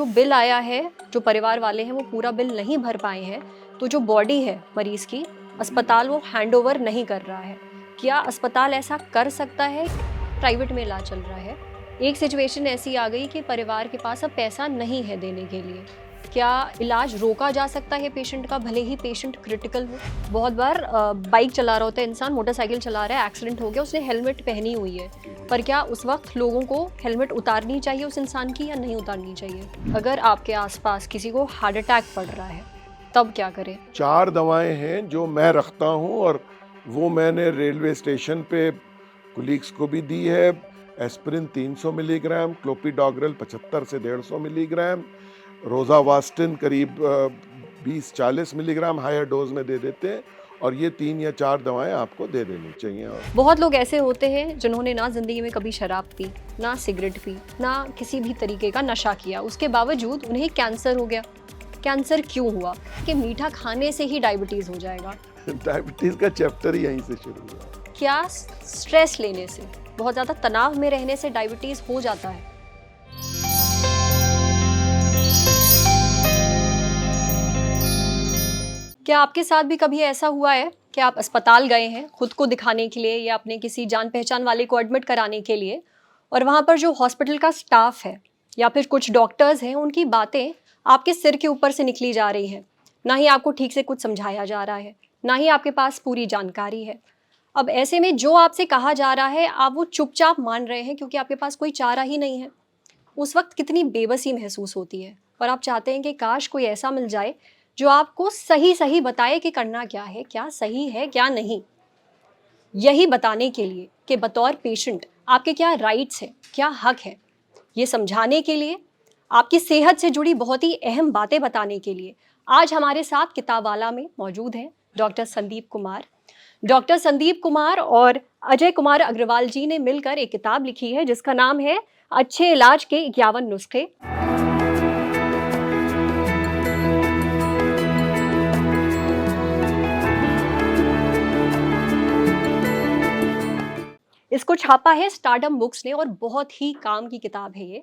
जो बिल आया है, जो परिवार वाले हैं वो पूरा बिल नहीं भर पाए हैं, तो जो बॉडी है मरीज की, अस्पताल वो हैंडओवर नहीं कर रहा है। क्या अस्पताल ऐसा कर सकता है? प्राइवेट में इलाज चल रहा है। एक सिचुएशन ऐसी आ गई कि परिवार के पास अब पैसा नहीं है देने के लिए। क्या इलाज रोका जा सकता है पेशेंट का, भले ही पेशेंट क्रिटिकल हो? बहुत बार बाइक चला रहा होता है इंसान, मोटरसाइकिल चला रहा है, एक्सीडेंट हो गया, उसने हेलमेट पहनी हुई है, पर क्या उस वक्त लोगों को हेलमेट उतारनी चाहिए उस इंसान की या नहीं उतारनी चाहिए? अगर आपके आसपास किसी को हार्ट अटैक पड़ रहा है तब क्या करें? 4 दवाएं हैं जो मैं रखता हूं और वो मैंने रेलवे स्टेशन पे कुलीग्स को भी दी है। एस्पिरिन 300 मिलीग्राम, क्लोपिडोग्रेल 75 से 150 मिलीग्राम, रोजावास्टिन करीब 20-40 मिलीग्राम हायर डोज में दे देते हैं, और ये 3 या 4 दवाएं आपको दे देनी चाहिए। बहुत लोग ऐसे होते हैं जिन्होंने ना जिंदगी में कभी शराब पी, ना सिगरेट पी, ना किसी भी तरीके का नशा किया, उसके बावजूद उन्हें कैंसर हो गया। कैंसर क्यों हुआ? कि मीठा खाने से ही डायबिटीज हो जाएगा। डायबिटीज का चैप्टर ही यहीं से शुरू हुआ। क्या स्ट्रेस लेने से, बहुत ज्यादा तनाव में रहने से डायबिटीज हो जाता है? क्या आपके साथ भी कभी ऐसा हुआ है कि आप अस्पताल गए हैं खुद को दिखाने के लिए या अपने किसी जान पहचान वाले को एडमिट कराने के लिए, और वहाँ पर जो हॉस्पिटल का स्टाफ है या फिर कुछ डॉक्टर्स हैं, उनकी बातें आपके सिर के ऊपर से निकली जा रही हैं, ना ही आपको ठीक से कुछ समझाया जा रहा है, ना ही आपके पास पूरी जानकारी है। अब ऐसे में जो आपसे कहा जा रहा है आप वो चुपचाप मान रहे हैं क्योंकि आपके पास कोई चारा ही नहीं है। उस वक्त कितनी बेबसी महसूस होती है, और आप चाहते हैं कि काश कोई ऐसा मिल जाए जो आपको सही सही बताए कि करना क्या है, क्या सही है क्या नहीं। यही बताने के लिए कि बतौर पेशेंट आपके क्या राइट्स हैं, क्या हक है, ये समझाने के लिए, आपकी सेहत से जुड़ी बहुत ही अहम बातें बताने के लिए आज हमारे साथ किताबवाला में मौजूद हैं डॉक्टर संदीप कुमार। डॉक्टर संदीप कुमार और अजय कुमार अग्रवाल जी ने मिलकर एक किताब लिखी है जिसका नाम है अच्छे इलाज के 51 नुस्खे। इसको छापा है स्टारडम बुक्स ने और बहुत ही काम की किताब है ये।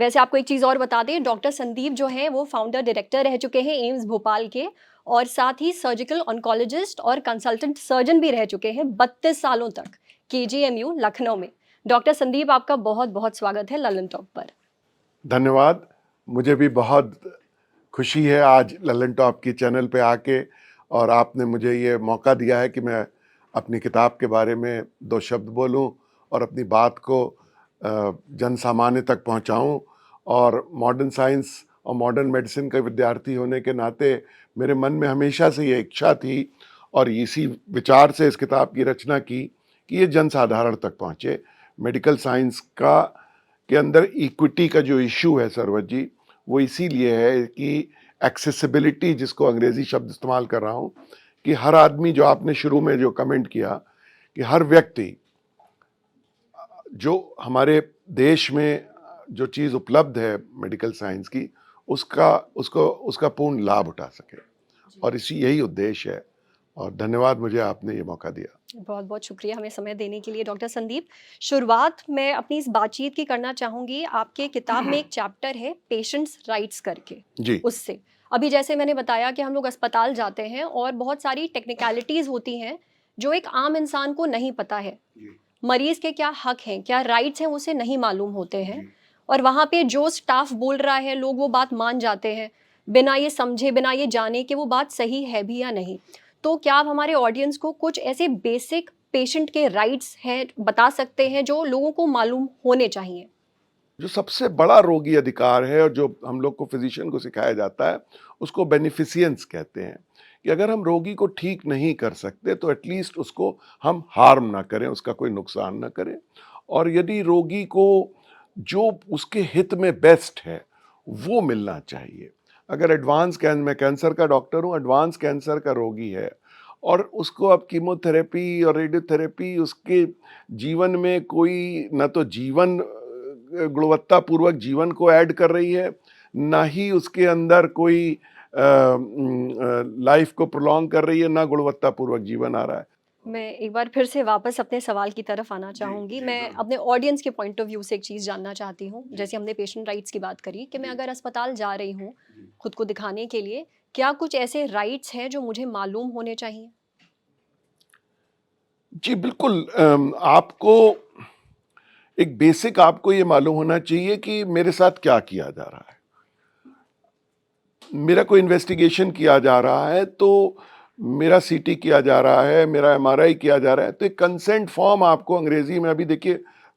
वैसे आपको एक चीज़ और बता दें, डॉक्टर संदीप जो है वो फाउंडर डायरेक्टर रह चुके हैं एम्स भोपाल के, और साथ ही सर्जिकल ऑन्कोलॉजिस्ट और कंसल्टेंट सर्जन भी रह चुके हैं 32 सालों तक KGMU लखनऊ में। डॉक्टर संदीप, आपका बहुत बहुत स्वागत है ललन टॉप पर। धन्यवाद। मुझे भी बहुत खुशी है आज ललन टॉप की चैनल पे आके, और आपने मुझे ये मौका दिया है कि मैं अपनी किताब के बारे में 2 शब्द बोलूं और अपनी बात को जन सामान्य तक पहुंचाऊं। और मॉडर्न साइंस और मॉडर्न मेडिसिन का विद्यार्थी होने के नाते मेरे मन में हमेशा से ये इच्छा थी, और इसी विचार से इस किताब की रचना की कि ये जन साधारण तक पहुंचे। मेडिकल साइंस का के अंदर इक्विटी का जो इशू है सरवत जी, वो इसीलिए है कि एक्सेसिबिलिटी, जिसको अंग्रेजी शब्द इस्तेमाल कर रहा हूँ, कि हर आदमी, जो आपने शुरू में जो कमेंट किया कि हर व्यक्ति जो हमारे देश में जो चीज़ उपलब्ध है मेडिकल साइंस की, उसका पूर्ण लाभ उठा सके, और यही उद्देश्य है। और धन्यवाद, मुझे आपने ये मौका दिया। बहुत बहुत शुक्रिया हमें समय देने के लिए डॉक्टर संदीप। शुरुआत मैं अपनी इस बातचीत की करना चाहूँगी, आपके किताब में एक चैप्टर है पेशेंट्स राइट्स करके जी। उससे अभी जैसे मैंने बताया कि हम लोग अस्पताल जाते हैं और बहुत सारी टेक्निकलिटीज़ होती हैं जो एक आम इंसान को नहीं पता है। मरीज के क्या हक हैं, क्या राइट्स हैं, उसे नहीं मालूम होते हैं, और वहाँ पे जो स्टाफ बोल रहा है लोग वो बात मान जाते हैं बिना ये समझे, बिना ये जाने कि वो बात सही है भी या नहीं। तो क्या आप हमारे ऑडियंस को कुछ ऐसे बेसिक पेशेंट के राइट्स हैं बता सकते हैं जो लोगों को मालूम होने चाहिए? जो सबसे बड़ा रोगी अधिकार है और जो हम लोग को फिजिशियन को सिखाया जाता है, उसको बेनिफिशियंस कहते हैं। कि अगर हम रोगी को ठीक नहीं कर सकते तो एटलीस्ट उसको हम हार्म ना करें, उसका कोई नुकसान ना करें, और यदि रोगी को जो उसके हित में बेस्ट है वो मिलना चाहिए। अगर मैं कैंसर का डॉक्टर हूँ, एडवांस कैंसर का रोगी है, और उसको अब कीमोथेरेपी और रेडियोथेरेपी उसके जीवन में कोई न तो जीवन गुणवत्तापूर्वक जीवन को ऐड कर रही है, ना ही उसके अंदर कोई लाइफ को प्रोलॉन्ग कर रही है, ना गुणवत्तापूर्वक जीवन आ रहा है, मैं एक बार फिर से वापस अपने सवाल की तरफ आना चाहूँगी। जी, मैं ज़रूर। अपने ऑडियंस के पॉइंट ऑफ व्यू से एक चीज़ जानना चाहती हूँ। जैसे हमने पेशेंट राइट्स की बात करी कि मैं जी, अगर अस्पताल जा रही हूँ, जी। खुद को दिखाने के लिए, क्या कुछ ऐसे राइट्स हैं जो मुझे मालूम होने चाहिए? जी, बिल्कुल आपको एक बेसिक आपको ये मालूम होना चाहिए कि मेरे साथ क्या किया जा रहा है। मेरा कोई इन्वेस्टिगेशन किया जा रहा है तो मेरा सीटी किया जा रहा है, मेरा एमआरआई किया जा रहा है, तो एक कंसेंट फॉर्म आपको अंग्रेजी में अभी देखिए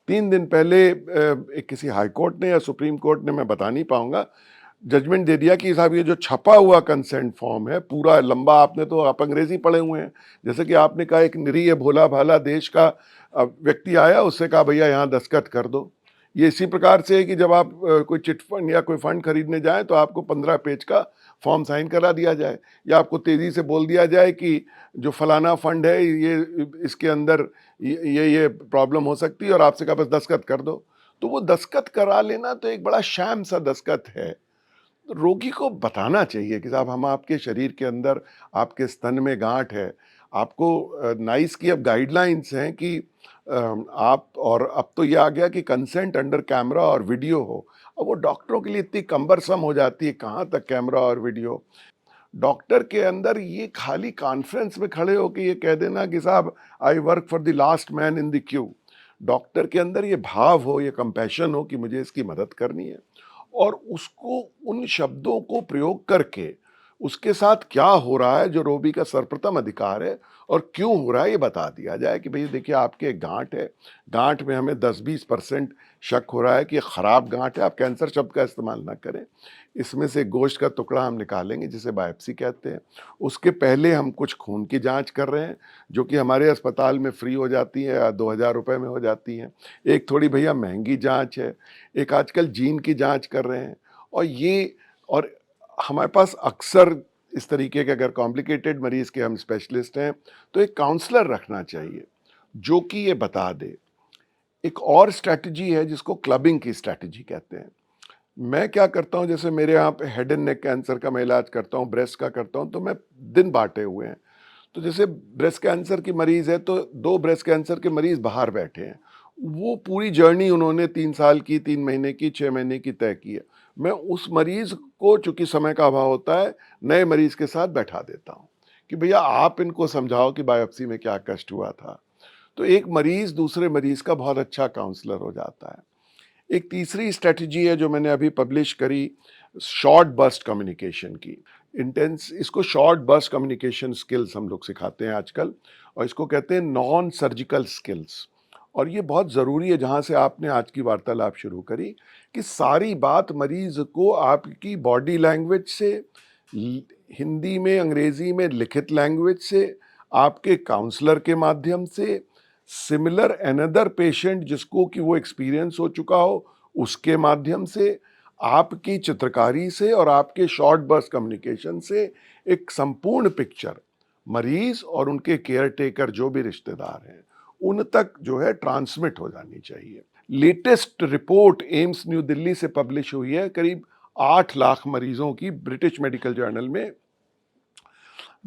3 दिन पहले एक किसी हाई कोर्ट ने या सुप्रीम कोर्ट ने, मैं बता नहीं पाऊंगा, जजमेंट दे दिया कि साहब ये जो छपा हुआ कंसेंट फॉर्म है पूरा लंबा, आपने तो आप अंग्रेजी पढ़े हुए हैं, जैसे कि आपने कहा एक निरीह भोला भाला देश का व्यक्ति आया, उससे कहा भैया यहाँ दस्तखत कर दो। ये इसी प्रकार से है कि जब आप कोई चिट फंड या कोई फंड खरीदने जाएं तो आपको 15 पेज का फॉर्म साइन करा दिया जाए, या आपको तेजी से बोल दिया जाए कि जो फलाना फंड है ये इसके अंदर ये प्रॉब्लम हो सकती है और आपसे कहा बस दस्तखत कर दो। तो वो दस्तखत करा लेना तो एक बड़ा शैम सा दस्तखत है। तो रोगी को बताना चाहिए कि साहब हम आपके शरीर के अंदर, आपके स्तन में गांठ है, आपको नाइस की अब गाइडलाइंस हैं कि आप, और अब तो ये आ गया कि कंसेंट अंडर कैमरा और वीडियो हो। अब वो डॉक्टरों के लिए इतनी कम्बरसम हो जाती है, कहाँ तक कैमरा और वीडियो। डॉक्टर के अंदर ये खाली कॉन्फ्रेंस में खड़े होकर ये कह देना कि साहब I work for the last man in the Q. Doctor के अंदर ये भाव हो, ये कंपैशन हो कि मुझे इसकी मदद करनी है, और उसको उन शब्दों को प्रयोग करके उसके साथ क्या हो रहा है जो रोगी का सर्वप्रथम अधिकार है और क्यों हो रहा है ये बता दिया जाए कि भैया देखिए आपके एक गांठ है, गांठ में हमें 10-20% शक हो रहा है कि ये खराब गांठ है, आप कैंसर शब्द का इस्तेमाल ना करें, इसमें से गोश्त का टुकड़ा हम निकालेंगे जिसे बायोप्सी कहते हैं, उसके पहले हम कुछ खून की जांच कर रहे हैं जो कि हमारे अस्पताल में फ्री हो जाती है या 2000 रुपये में हो जाती हैं, एक थोड़ी भैया महंगी जांच है, एक आजकल जीन की जांच कर रहे हैं, और हमारे पास अक्सर इस तरीके के अगर कॉम्प्लिकेटेड मरीज के हम स्पेशलिस्ट हैं तो एक काउंसलर रखना चाहिए जो कि ये बता दे। एक और स्ट्रैटेजी है जिसको क्लबिंग की स्ट्रैटेजी कहते हैं। मैं क्या करता हूं, जैसे मेरे यहाँ पे हेड एंड नेक कैंसर का मैं इलाज करता हूं, ब्रेस्ट का करता हूं, तो मैं दिन बांटे हुए हैं। तो जैसे ब्रेस्ट कैंसर की मरीज है तो 2 ब्रेस्ट कैंसर के मरीज बाहर बैठे हैं, वो पूरी जर्नी उन्होंने 3 साल की, 3 महीने की, 6 महीने की तय की है। मैं उस मरीज को, चूंकि समय का अभाव होता है, नए मरीज के साथ बैठा देता हूँ कि भैया आप इनको समझाओ कि बायोप्सी में क्या कष्ट हुआ था। तो एक मरीज दूसरे मरीज का बहुत अच्छा काउंसलर हो जाता है। एक तीसरी स्ट्रेटजी है जो मैंने अभी पब्लिश करी, शॉर्ट बर्स्ट कम्युनिकेशन की। इसको शॉर्ट बर्स्ट कम्युनिकेशन स्किल्स हम लोग सिखाते हैं आजकल, और इसको कहते हैं नॉन सर्जिकल स्किल्स। और ये बहुत ज़रूरी है, जहाँ से आपने आज की वार्तालाप शुरू करी, कि सारी बात मरीज को आपकी बॉडी लैंग्वेज से, हिंदी में, अंग्रेजी में लिखित लैंग्वेज से, आपके काउंसलर के माध्यम से, सिमिलर अनदर पेशेंट जिसको कि वो एक्सपीरियंस हो चुका हो उसके माध्यम से, आपकी चित्रकारी से और आपके शॉर्ट बर्स्ट कम्युनिकेशन से एक संपूर्ण पिक्चर मरीज और उनके केयर टेकर जो भी रिश्तेदार हैं उन तक जो है ट्रांसमिट हो जानी चाहिए। Latest report AIIMS new Delhi से पब्लिश हुई है, करीब 8 लाख मरीजों की, ब्रिटिश मेडिकल जर्नल में,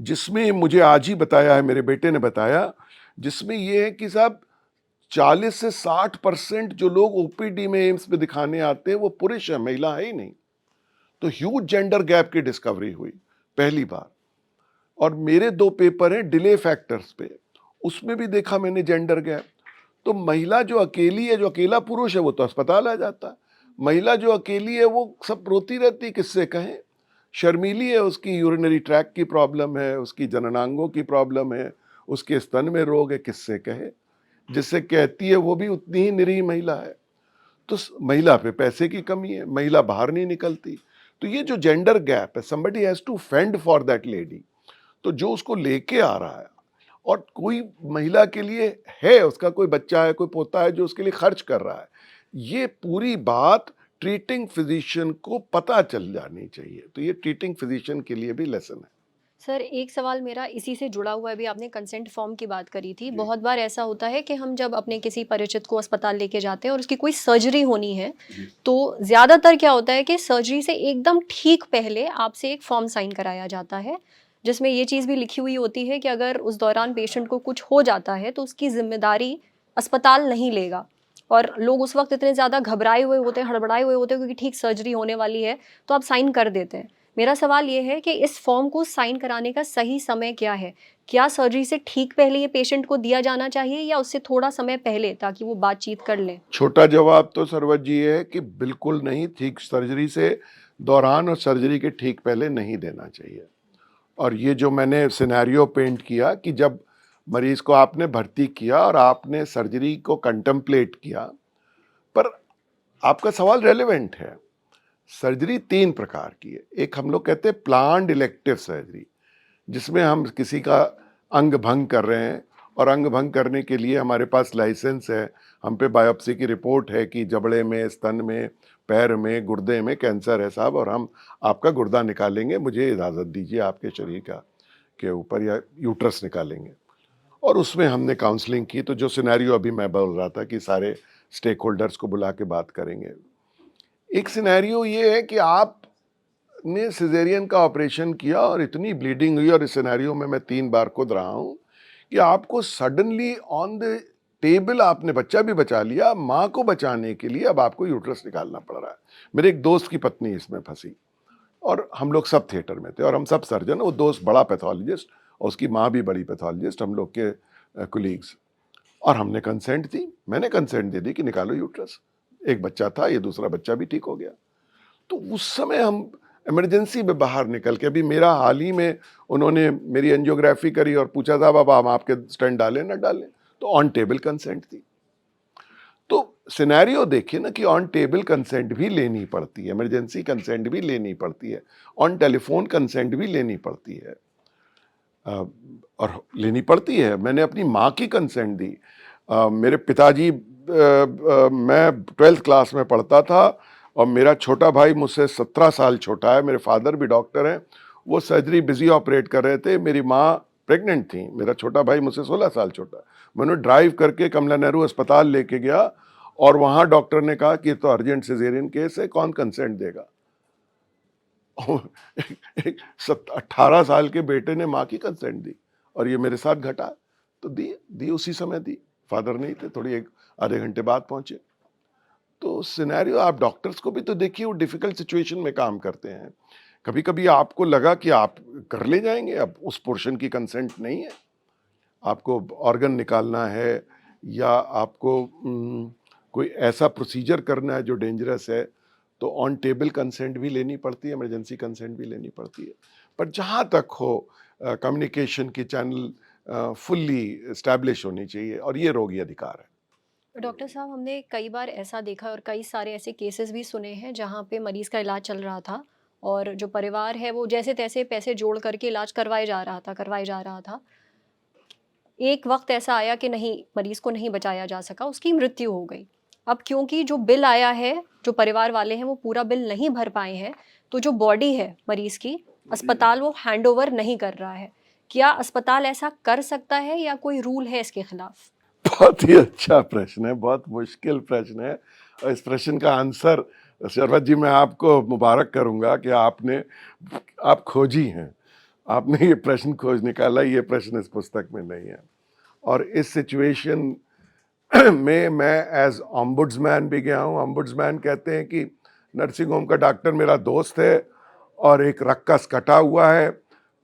जिसमें मुझे आज ही बताया है, मेरे बेटे ने बताया, जिसमें यह है कि साहब 40 से 60% जो लोग ओपीडी में एम्स में दिखाने आते हैं वो पुरुष है, महिला है ही नहीं। तो ह्यूज जेंडर गैप की डिस्कवरी हुई पहली बार। और मेरे 2 पेपर हैं डिले फैक्टर्स पे, उसमें भी देखा मैंने जेंडर गैप। तो महिला जो अकेली है, जो अकेला पुरुष है वो तो अस्पताल आ जाता है, महिला जो अकेली है वो सब रोती रहती, किससे कहें, शर्मीली है, उसकी यूरिनरी ट्रैक की प्रॉब्लम है, उसकी जननांगों की प्रॉब्लम है, उसके स्तन में रोग है, किससे कहे, जिससे कहती है वो भी उतनी ही निरीह महिला है। तो महिला पे पैसे की कमी है, महिला बाहर नहीं निकलती। तो ये जो जेंडर गैप है, somebody has to fend for that lady। तो जो उसको लेके आ रहा है, और कोई महिला के लिए है, उसका कोई बच्चा है, कोई पोता है जो उसके लिए खर्च कर रहा है, ये पूरी बात ट्रीटिंग फिजिशियन को पता चल जानी चाहिए। तो ये ट्रीटिंग फिजिशियन के लिए भी लेसन है। सर, एक सवाल मेरा इसी से जुड़ा हुआ है, अभी आपने कंसेंट फॉर्म की बात करी थी। जी। बहुत बार ऐसा होता है कि हम जब अपने किसी परिचित को अस्पताल लेके जाते हैं और उसकी कोई सर्जरी होनी है, जी। तो ज़्यादातर क्या होता है कि सर्जरी से एकदम ठीक पहले आपसे एक फॉर्म साइन कराया जाता है, जिसमें ये चीज़ भी लिखी हुई होती है कि अगर उस दौरान पेशेंट को कुछ हो जाता है तो उसकी ज़िम्मेदारी अस्पताल नहीं लेगा। और लोग उस वक़्त इतने ज़्यादा घबराए हुए होते हैं, हड़बड़ाए हुए होते हैं क्योंकि ठीक सर्जरी होने वाली है, तो आप साइन कर देते हैं। मेरा सवाल ये है कि इस फॉर्म को साइन कराने का सही समय क्या है? क्या सर्जरी से ठीक पहले ये पेशेंट को दिया जाना चाहिए या उससे थोड़ा समय पहले, ताकि वो बातचीत कर लें? छोटा जवाब तो सरवत जी ये है कि बिल्कुल नहीं, ठीक सर्जरी से दौरान और सर्जरी के ठीक पहले नहीं देना चाहिए। और ये जो मैंने सिनेरियो पेंट किया कि जब मरीज को आपने भर्ती किया और आपने सर्जरी को कंटेम्पलेट किया, पर आपका सवाल रेलेवेंट है। सर्जरी 3 प्रकार की है। एक हम लोग कहते हैं प्लान्ड इलेक्टिव सर्जरी, जिसमें हम किसी का अंग भंग कर रहे हैं और अंग भंग करने के लिए हमारे पास लाइसेंस है, हम पे बायोप्सी की रिपोर्ट है कि जबड़े में, स्तन में, पैर में, गुर्दे में कैंसर है साहब, और हम आपका गुर्दा निकालेंगे, मुझे इजाज़त दीजिए आपके शरीर का के ऊपर, या यूट्रस निकालेंगे। और उसमें हमने काउंसलिंग की। तो जो सिनेरियो अभी मैं बोल रहा था कि सारे स्टेक होल्डर्स को बुला के बात करेंगे। एक सिनेरियो ये है कि आपने सिजेरियन का ऑपरेशन किया और इतनी ब्लीडिंग हुई, और इस सिनेरियो में मैं 3 बार खुद रहा हूं, कि आपको सडनली ऑन द टेबल आपने बच्चा भी बचा लिया, माँ को बचाने के लिए अब आपको यूट्रस निकालना पड़ रहा है। मेरे एक दोस्त की पत्नी इसमें फंसी, और हम लोग सब थिएटर में थे और हम सब सर्जन, वो दोस्त बड़ा पैथोलॉजिस्ट और उसकी माँ भी बड़ी पैथोलॉजिस्ट, हम लोग के कुलीग्स। और हमने कंसेंट दी, मैंने कंसेंट दे दी कि निकालो यूट्रस। एक बच्चा था, ये दूसरा बच्चा भी ठीक हो गया। तो उस समय हम इमरजेंसी में बाहर निकल के, अभी मेरा हाल ही में उन्होंने मेरी एंजियोग्राफी करी और पूछा था बाबा हम आपके स्टेंट डालें ना डालें, तो ऑन टेबल कंसेंट थी। तो सिनेरियो देखिए ना कि ऑन टेबल कंसेंट भी लेनी पड़ती है, इमरजेंसी कंसेंट भी लेनी पड़ती है, ऑन टेलीफोन कंसेंट भी लेनी पड़ती है, और लेनी पड़ती है। मैंने अपनी माँ की कंसेंट दी। मेरे पिताजी, मैं 12th क्लास में पढ़ता था और मेरा छोटा भाई मुझसे 17 साल छोटा है, मेरे फादर भी डॉक्टर हैं, वो सर्जरी बिजी ऑपरेट कर रहे थे, मेरी माँ प्रेग्नेंट थी, मेरा छोटा भाई मुझसे 16 साल छोटा। मैंने ड्राइव करके कमला नेहरू अस्पताल लेके गया और वहाँ डॉक्टर ने कहा कि तो अर्जेंट सिजेरियन केस है, कौन कंसेंट देगा? 18 साल के बेटे ने माँ की कंसेंट दी, और ये मेरे साथ घटा, तो दी उसी समय दी। फादर नहीं थे, थोड़ी एक आधे घंटे बाद पहुंचे। तो सिनेरियो आप डॉक्टर्स को भी तो देखिए, वो डिफिकल्ट सिचुएशन में काम करते हैं। कभी कभी आपको लगा कि आप कर ले जाएंगे, अब उस पोर्शन की कंसेंट नहीं है, आपको ऑर्गन निकालना है या आपको कोई ऐसा प्रोसीजर करना है जो डेंजरस है, तो ऑन टेबल कंसेंट भी लेनी पड़ती है, इमरजेंसी कंसेंट भी लेनी पड़ती है। पर जहाँ तक हो, कम्युनिकेशन की चैनल फुल्ली इस्टेब्लिश होनी चाहिए, और ये रोगी अधिकार है। डॉक्टर साहब, हमने कई बार ऐसा देखा और कई सारे ऐसे केसेस भी सुने हैं जहाँ पे मरीज़ का इलाज चल रहा था और जो परिवार है वो जैसे तैसे पैसे जोड़ करके इलाज करवाए जा रहा था। एक वक्त ऐसा आया कि नहीं, मरीज़ को नहीं बचाया जा सका, उसकी मृत्यु हो गई। अब क्योंकि जो बिल आया है, जो परिवार वाले हैं वो पूरा बिल नहीं भर पाए हैं, तो जो बॉडी है मरीज़ की, अस्पताल वो हैंडओवर नहीं कर रहा है। क्या अस्पताल ऐसा कर सकता है या कोई रूल है इसके खिलाफ? बहुत ही अच्छा प्रश्न है, बहुत मुश्किल प्रश्न है, और इस प्रश्न का आंसर शरवत जी मैं आपको मुबारक करूंगा कि आप खोजी हैं, आपने ये प्रश्न खोज निकाला। ये प्रश्न इस पुस्तक में नहीं है। और इस सिचुएशन में मैं एज ऑम्बुड्समैन भी गया हूँ। ऑम्बुड्समैन कहते हैं कि नर्सिंग होम का डॉक्टर मेरा दोस्त है और एक रक्कस कटा हुआ है,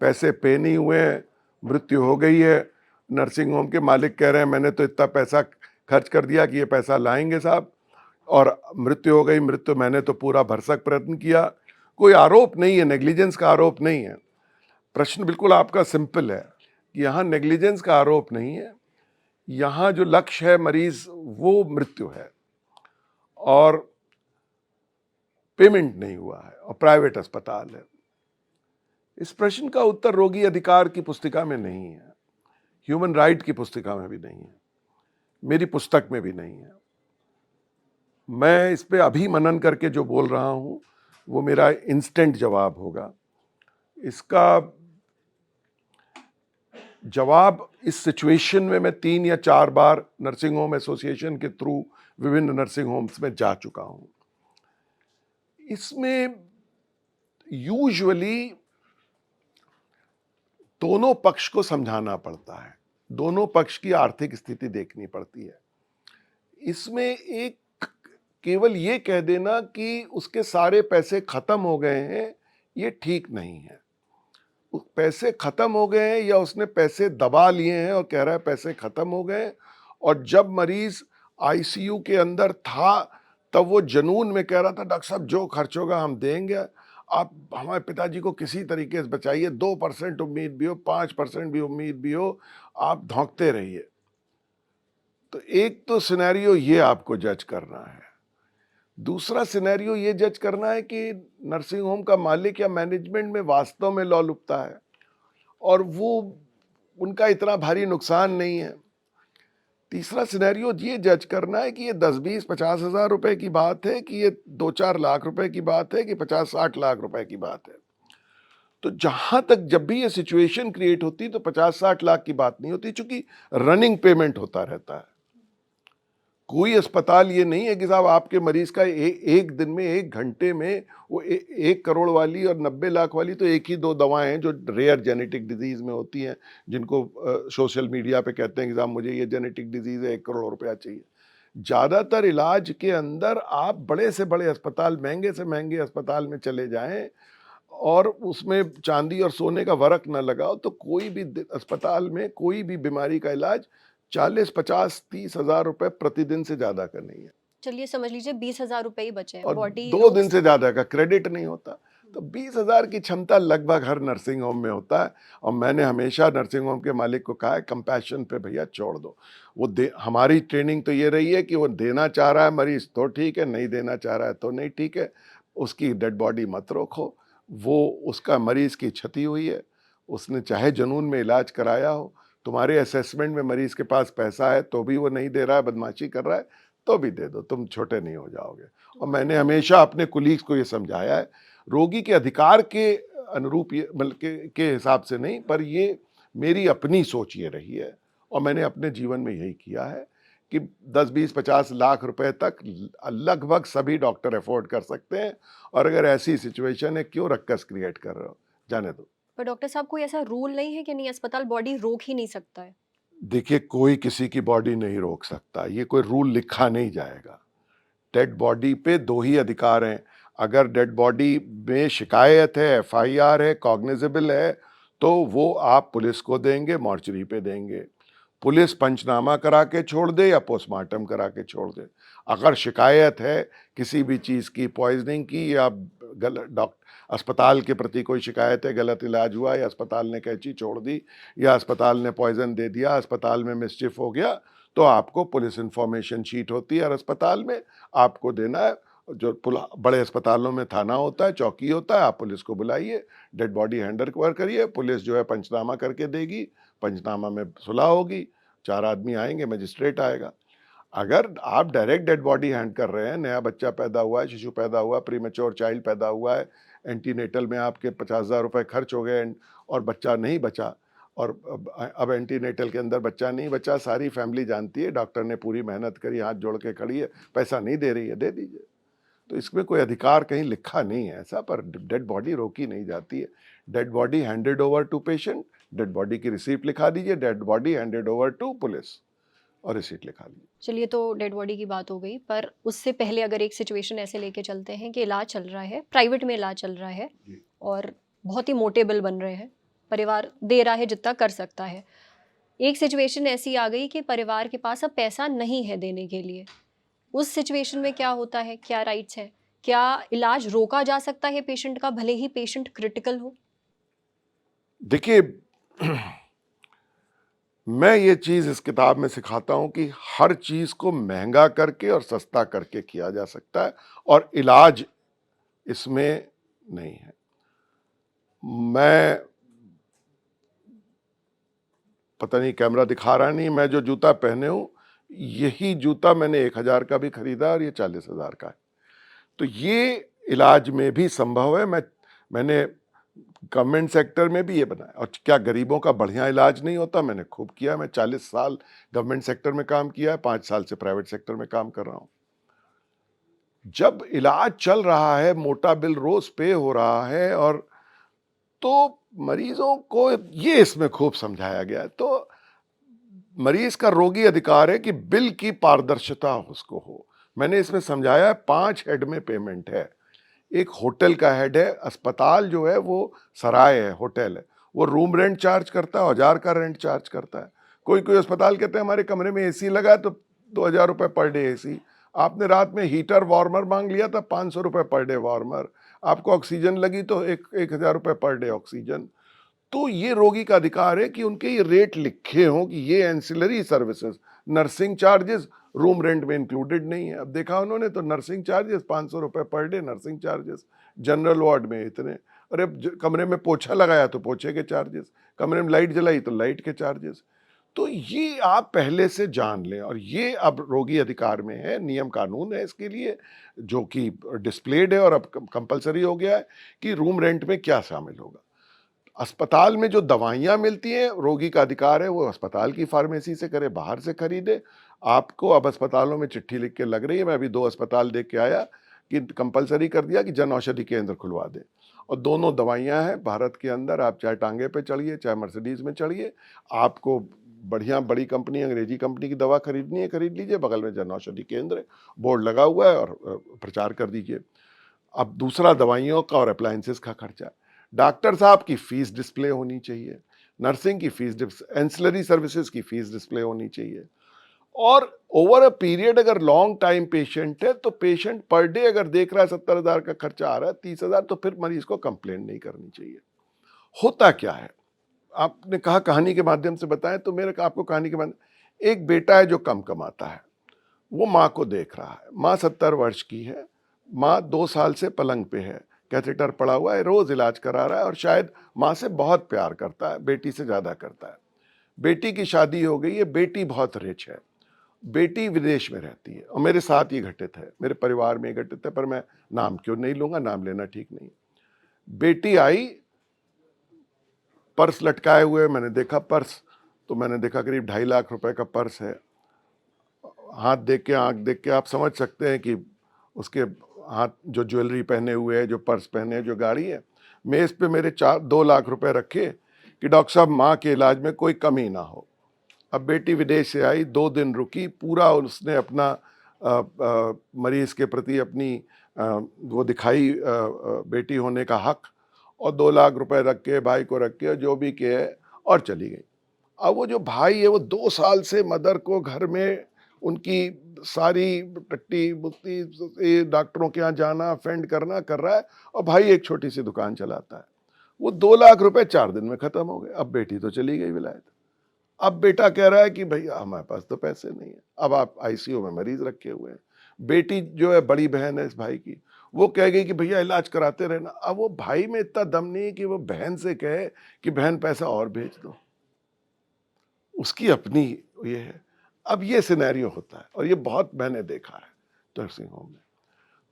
पैसे पे नहीं हुए हैं, मृत्यु हो गई है। नर्सिंग होम के मालिक कह रहे हैं मैंने तो इतना पैसा खर्च कर दिया कि ये पैसा लाएंगे साहब, और मृत्यु हो गई। मृत्यु मैंने तो पूरा भरसक प्रयत्न किया, कोई आरोप नहीं है, नेग्लिजेंस का आरोप नहीं है। प्रश्न बिल्कुल आपका सिंपल है, यहाँ नेग्लिजेंस का आरोप नहीं है, यहाँ जो लक्ष्य है मरीज वो मृत्यु है और पेमेंट नहीं हुआ है और प्राइवेट अस्पताल है। इस प्रश्न का उत्तर रोगी अधिकार की पुस्तिका में नहीं है, ह्यूमन राइट की पुस्तिका में भी नहीं है, मेरी पुस्तक में भी नहीं है। मैं इस पे अभी मनन करके जो बोल रहा हूं वो मेरा इंस्टेंट जवाब होगा। इसका जवाब इस सिचुएशन में मैं 3 या 4 बार नर्सिंग होम एसोसिएशन के थ्रू विभिन्न नर्सिंग होम्स में जा चुका हूं। इसमें यूजुअली दोनों पक्ष को समझाना पड़ता है, दोनों पक्ष की आर्थिक स्थिति देखनी पड़ती है। इसमें एक केवल ये कह देना कि उसके सारे पैसे खत्म हो गए हैं, ये ठीक नहीं है। पैसे खत्म हो गए हैं या उसने पैसे दबा लिए हैं और कह रहा है पैसे खत्म हो गए, और जब मरीज आईसीयू के अंदर था तब वो जुनून में कह रहा था डॉक्टर साहब जो खर्च होगा हम देंगे, आप हमारे पिताजी को किसी तरीके से बचाइए, 2% उम्मीद भी हो, 5% भी उम्मीद भी हो, आप धौंकते रहिए। तो एक तो सिनेरियो ये आपको जज करना है। दूसरा सिनेरियो ये जज करना है कि नर्सिंग होम का मालिक या मैनेजमेंट में वास्तव में लौलुपता है और वो उनका इतना भारी नुकसान नहीं है। तीसरा सिनेरियो ये जज करना है कि ये 10-20-50 हज़ार रुपए की बात है कि ये 2-4 लाख रुपए की बात है कि 50-60 लाख रुपए की बात है। तो जहां तक जब भी ये सिचुएशन क्रिएट होती तो 50-60 लाख की बात नहीं होती, चूंकि रनिंग पेमेंट होता रहता है। कोई अस्पताल ये नहीं है कि साहब आपके मरीज का एक दिन में 1 घंटे में वो 1 करोड़ वाली और 90 लाख वाली तो एक ही 2 दवाएं हैं जो रेयर जेनेटिक डिजीज में होती हैं, जिनको सोशल मीडिया पे कहते हैं कि साहब मुझे ये जेनेटिक डिजीज है 1 करोड़ रुपया चाहिए। ज़्यादातर इलाज के अंदर आप बड़े से बड़े अस्पताल, महंगे से महंगे अस्पताल में चले जाएं और उसमें चांदी और सोने का वर्क न लगाओ तो कोई भी अस्पताल में कोई भी बीमारी का इलाज 40-50-30 हज़ार रुपए प्रतिदिन से ज्यादा का नहीं है। चलिए समझ लीजिए 20,000 रुपए ही बचे हैं, और बॉडी 2 दिन से ज्यादा का क्रेडिट नहीं होता। तो 20,000 की क्षमता लगभग हर नर्सिंग होम में होता है। और मैंने हमेशा नर्सिंग होम के मालिक को कहा है कंपैशन पे भैया छोड़ दो। वो हमारी ट्रेनिंग तो ये रही है कि वो देना चाह रहा है मरीज तो ठीक है, नहीं देना चाह रहा है तो नहीं ठीक है, उसकी डेड बॉडी मत रोको। वो उसका मरीज की क्षति हुई है, उसने चाहे जुनून में इलाज कराया हो, तुम्हारे असेसमेंट में मरीज के पास पैसा है तो भी वो नहीं दे रहा है, बदमाशी कर रहा है, तो भी दे दो, तुम छोटे नहीं हो जाओगे। और मैंने हमेशा अपने कुलीग्स को ये समझाया है, रोगी के अधिकार के अनुरूप ये बल्कि के हिसाब से नहीं, पर ये मेरी अपनी सोच ये रही है और मैंने अपने जीवन में यही किया है कि 10-20-50 लाख रुपए तक लगभग सभी डॉक्टर अफोर्ड कर सकते हैं। और अगर ऐसी सिचुएशन है क्यों रक्कस क्रिएट कर रहे हो, जाने दो। पर डॉक्टर साहब कोई ऐसा रूल नहीं है कि नहीं अस्पताल बॉडी रोक ही नहीं सकता है? देखिए कोई किसी की बॉडी नहीं रोक सकता, ये कोई रूल लिखा नहीं जाएगा। डेड बॉडी पे 2 ही अधिकार हैं। अगर डेड बॉडी में शिकायत है, एफआईआर है, कॉग्निजेबल है, तो वो आप पुलिस को देंगे, मॉर्चरी पे देंगे। पुलिस पंचनामा करा के छोड़ दे या पोस्टमार्टम करा के छोड़ दे। अगर शिकायत है किसी भी चीज़ की, पॉइजनिंग की या गलत अस्पताल के प्रति कोई शिकायत है, गलत इलाज हुआ या अस्पताल ने कैंची छोड़ दी या अस्पताल ने पॉइजन दे दिया, अस्पताल में मिसचिफ हो गया, तो आपको पुलिस इंफॉर्मेशन शीट होती है और अस्पताल में आपको देना है। जो बड़े अस्पतालों में थाना होता है, चौकी होता है, आप पुलिस को बुलाइए, डेड बॉडी हैंड ओवर करिए, पुलिस जो है पंचनामा करके देगी, पंचनामा में सुलह होगी, 4 आदमी आएंगे, मजिस्ट्रेट आएगा। अगर आप डायरेक्ट डेड बॉडी हैंड कर रहे हैं, नया बच्चा पैदा हुआ है, शिशु पैदा हुआ, प्रीमेच्योर चाइल्ड पैदा हुआ है, एंटीनेटल में आपके 50,000 रुपये खर्च हो गए और बच्चा नहीं बचा, और अब एंटीनेटल के अंदर बच्चा नहीं बचा, सारी फैमिली जानती है, डॉक्टर ने पूरी मेहनत करी, हाथ जोड़ के खड़ी है, पैसा नहीं दे रही है, दे दीजिए। तो इसमें कोई अधिकार कहीं लिखा नहीं है ऐसा, पर डेड बॉडी रोकी नहीं जाती है। Dead body handed over to patient, dead body की रिसीप्ट लिखा दीजिए, dead body handed over to police और रिसीट लिखा लीजिए। चलिए तो डेड बॉडी की बात हो गई, पर उससे पहले अगर एक सिचुएशन ऐसे लेके चलते हैं कि इलाज चल रहा है, प्राइवेट में इलाज चल रहा है और बहुत ही मोटे बिल बन रहे हैं, परिवार दे रहा है जितना कर सकता है। एक सिचुएशन ऐसी आ गई कि परिवार के पास अब पैसा नहीं है देने के लिए। उस सिचुएशन में क्या होता है, क्या राइट्स है, क्या इलाज रोका जा सकता है पेशेंट का, भले ही पेशेंट क्रिटिकल हो? देखिए मैं ये चीज़ इस किताब में सिखाता हूँ कि हर चीज़ को महंगा करके और सस्ता करके किया जा सकता है और इलाज इसमें नहीं है। मैं पता नहीं कैमरा दिखा रहा नहीं, मैं जो जूता पहने हूँ यही जूता मैंने 1,000 का भी खरीदा और ये 40,000 का है। तो ये इलाज में भी संभव है। मैंने गवर्नमेंट सेक्टर में भी ये बनाया। और क्या गरीबों का बढ़िया इलाज नहीं होता? मैंने खूब किया। मैं 40 साल गवर्नमेंट सेक्टर में काम किया है, 5 साल से प्राइवेट सेक्टर में काम कर रहा हूँ। जब इलाज चल रहा है, मोटा बिल रोज पे हो रहा है, और तो मरीजों को ये इसमें खूब समझाया गया है। तो मरीज का रोगी अधिकार है कि बिल की पारदर्शिता उसको हो। मैंने इसमें समझाया है 5 हेड में पेमेंट है। एक होटल का हेड है, अस्पताल जो है वो सराय है, होटल है, वो रूम रेंट चार्ज करता है, 1000 का रेंट चार्ज करता है। कोई कोई अस्पताल कहते हैं हमारे कमरे में एसी लगा है तो 2000 रुपये पर डे एसी। आपने रात में हीटर वार्मर मांग लिया था, 500 रुपये पर डे वार्मर। आपको ऑक्सीजन लगी तो 1000 रुपये पर डे ऑक्सीजन। तो ये रोगी का अधिकार है कि उनके ये रेट लिखे हों कि ये ancillary services, nursing charges room rent में इंक्लूडेड नहीं है। अब देखा उन्होंने तो नर्सिंग चार्जेस 500 रुपये per day nursing charges, general ward में इतने। अरे कमरे में पोछा लगाया तो पोछे के चार्जेस, कमरे में लाइट जलाई तो लाइट के चार्जेस। तो ये आप पहले से जान लें, और ये अब रोगी अधिकार में है, नियम कानून है इसके लिए जो कि डिस्प्लेड है, और अब कंपलसरी हो गया है कि रूम रेंट में क्या शामिल होगा। अस्पताल में जो दवाइयाँ मिलती हैं, रोगी का अधिकार है वो अस्पताल की फार्मेसी से करे, बाहर से खरीदे। आपको अब अस्पतालों में चिट्ठी लिख के लग रही है, मैं अभी 2 अस्पताल देख के आया कि कंपलसरी कर दिया कि जन औषधि केंद्र खुलवा दे, और दोनों दवाइयाँ हैं भारत के अंदर। आप चाहे टांगे पे चढ़िए, चाहे मर्सिडीज में चढ़िए, आपको बढ़िया बड़ी कंपनी, अंग्रेजी कंपनी की दवा खरीदनी है खरीद लीजिए, बगल में जन औषधि केंद्र है, बोर्ड लगा हुआ है, और प्रचार कर दीजिए। अब दूसरा दवाइयों का और अप्लायंसेस का खर्चा। डॉक्टर साहब की फीस डिस्प्ले होनी चाहिए, नर्सिंग की फीस, एंसिलरी सर्विसेज की फीस डिस्प्ले होनी चाहिए। और ओवर अ पीरियड अगर लॉन्ग टाइम पेशेंट है तो पेशेंट पर डे अगर देख रहा है 70,000 का खर्चा आ रहा है, 30,000, तो फिर मरीज को कंप्लेंट नहीं करनी चाहिए। होता क्या है, आपने कहा कहानी के माध्यम से बताएं, तो मेरे आपको कहानी के माध्यम, एक बेटा है जो कम कमाता है, वो माँ को देख रहा है। माँ 70 वर्ष की है, माँ 2 साल से पलंग पे है, कैथेटर पड़ा हुआ है, रोज इलाज करा रहा है, और शायद माँ से बहुत प्यार करता है, बेटी से ज्यादा करता है। बेटी की शादी हो गई है, बेटी बहुत रिच है, बेटी विदेश में रहती है, और मेरे साथ ये घटित है, मेरे परिवार में घटित है, पर मैं नाम क्यों नहीं लूंगा, नाम लेना ठीक नहीं। बेटी आई, पर्स लटकाए हुए, मैंने देखा पर्स, तो मैंने देखा करीब 2.5 लाख रुपए का पर्स है। हाथ देख के, आंख देख के आप समझ सकते हैं कि उसके हाथ जो ज्वेलरी पहने हुए है, जो पर्स पहने, जो गाड़ी है। मेज पे मेरे 2 लाख रुपए रखे कि डॉक्टर साहब माँ के इलाज में कोई कमी ना हो। अब बेटी विदेश से आई, 2 दिन रुकी, पूरा उसने अपना मरीज के प्रति अपनी वो दिखाई बेटी होने का हक, और 2 लाख रुपए रख के, भाई को रख के, जो भी के, और चली गई। अब वो जो भाई है वो 2 साल से मदर को घर में उनकी सारी टट्टी बुत्ती, डॉक्टरों के यहाँ जाना, फेंड करना कर रहा है, और भाई एक छोटी सी दुकान चलाता है। वो 2 लाख रुपए 4 दिन में खत्म हो गए। अब बेटी तो चली गई विलायत। अब बेटा कह रहा है कि भैया हमारे पास तो पैसे नहीं है, अब आप आईसीयू में मरीज रखे हुए हैं। बेटी जो है बड़ी बहन है इस भाई की, वो कह गई कि भैया इलाज कराते रहना। अब वो भाई में इतना दम नहीं है कि वो बहन से कहे कि बहन पैसा और भेज दो, उसकी अपनी ये है। अब ये सिनेरियो होता है, और ये बहुत मैंने देखा है नर्सिंग होम में।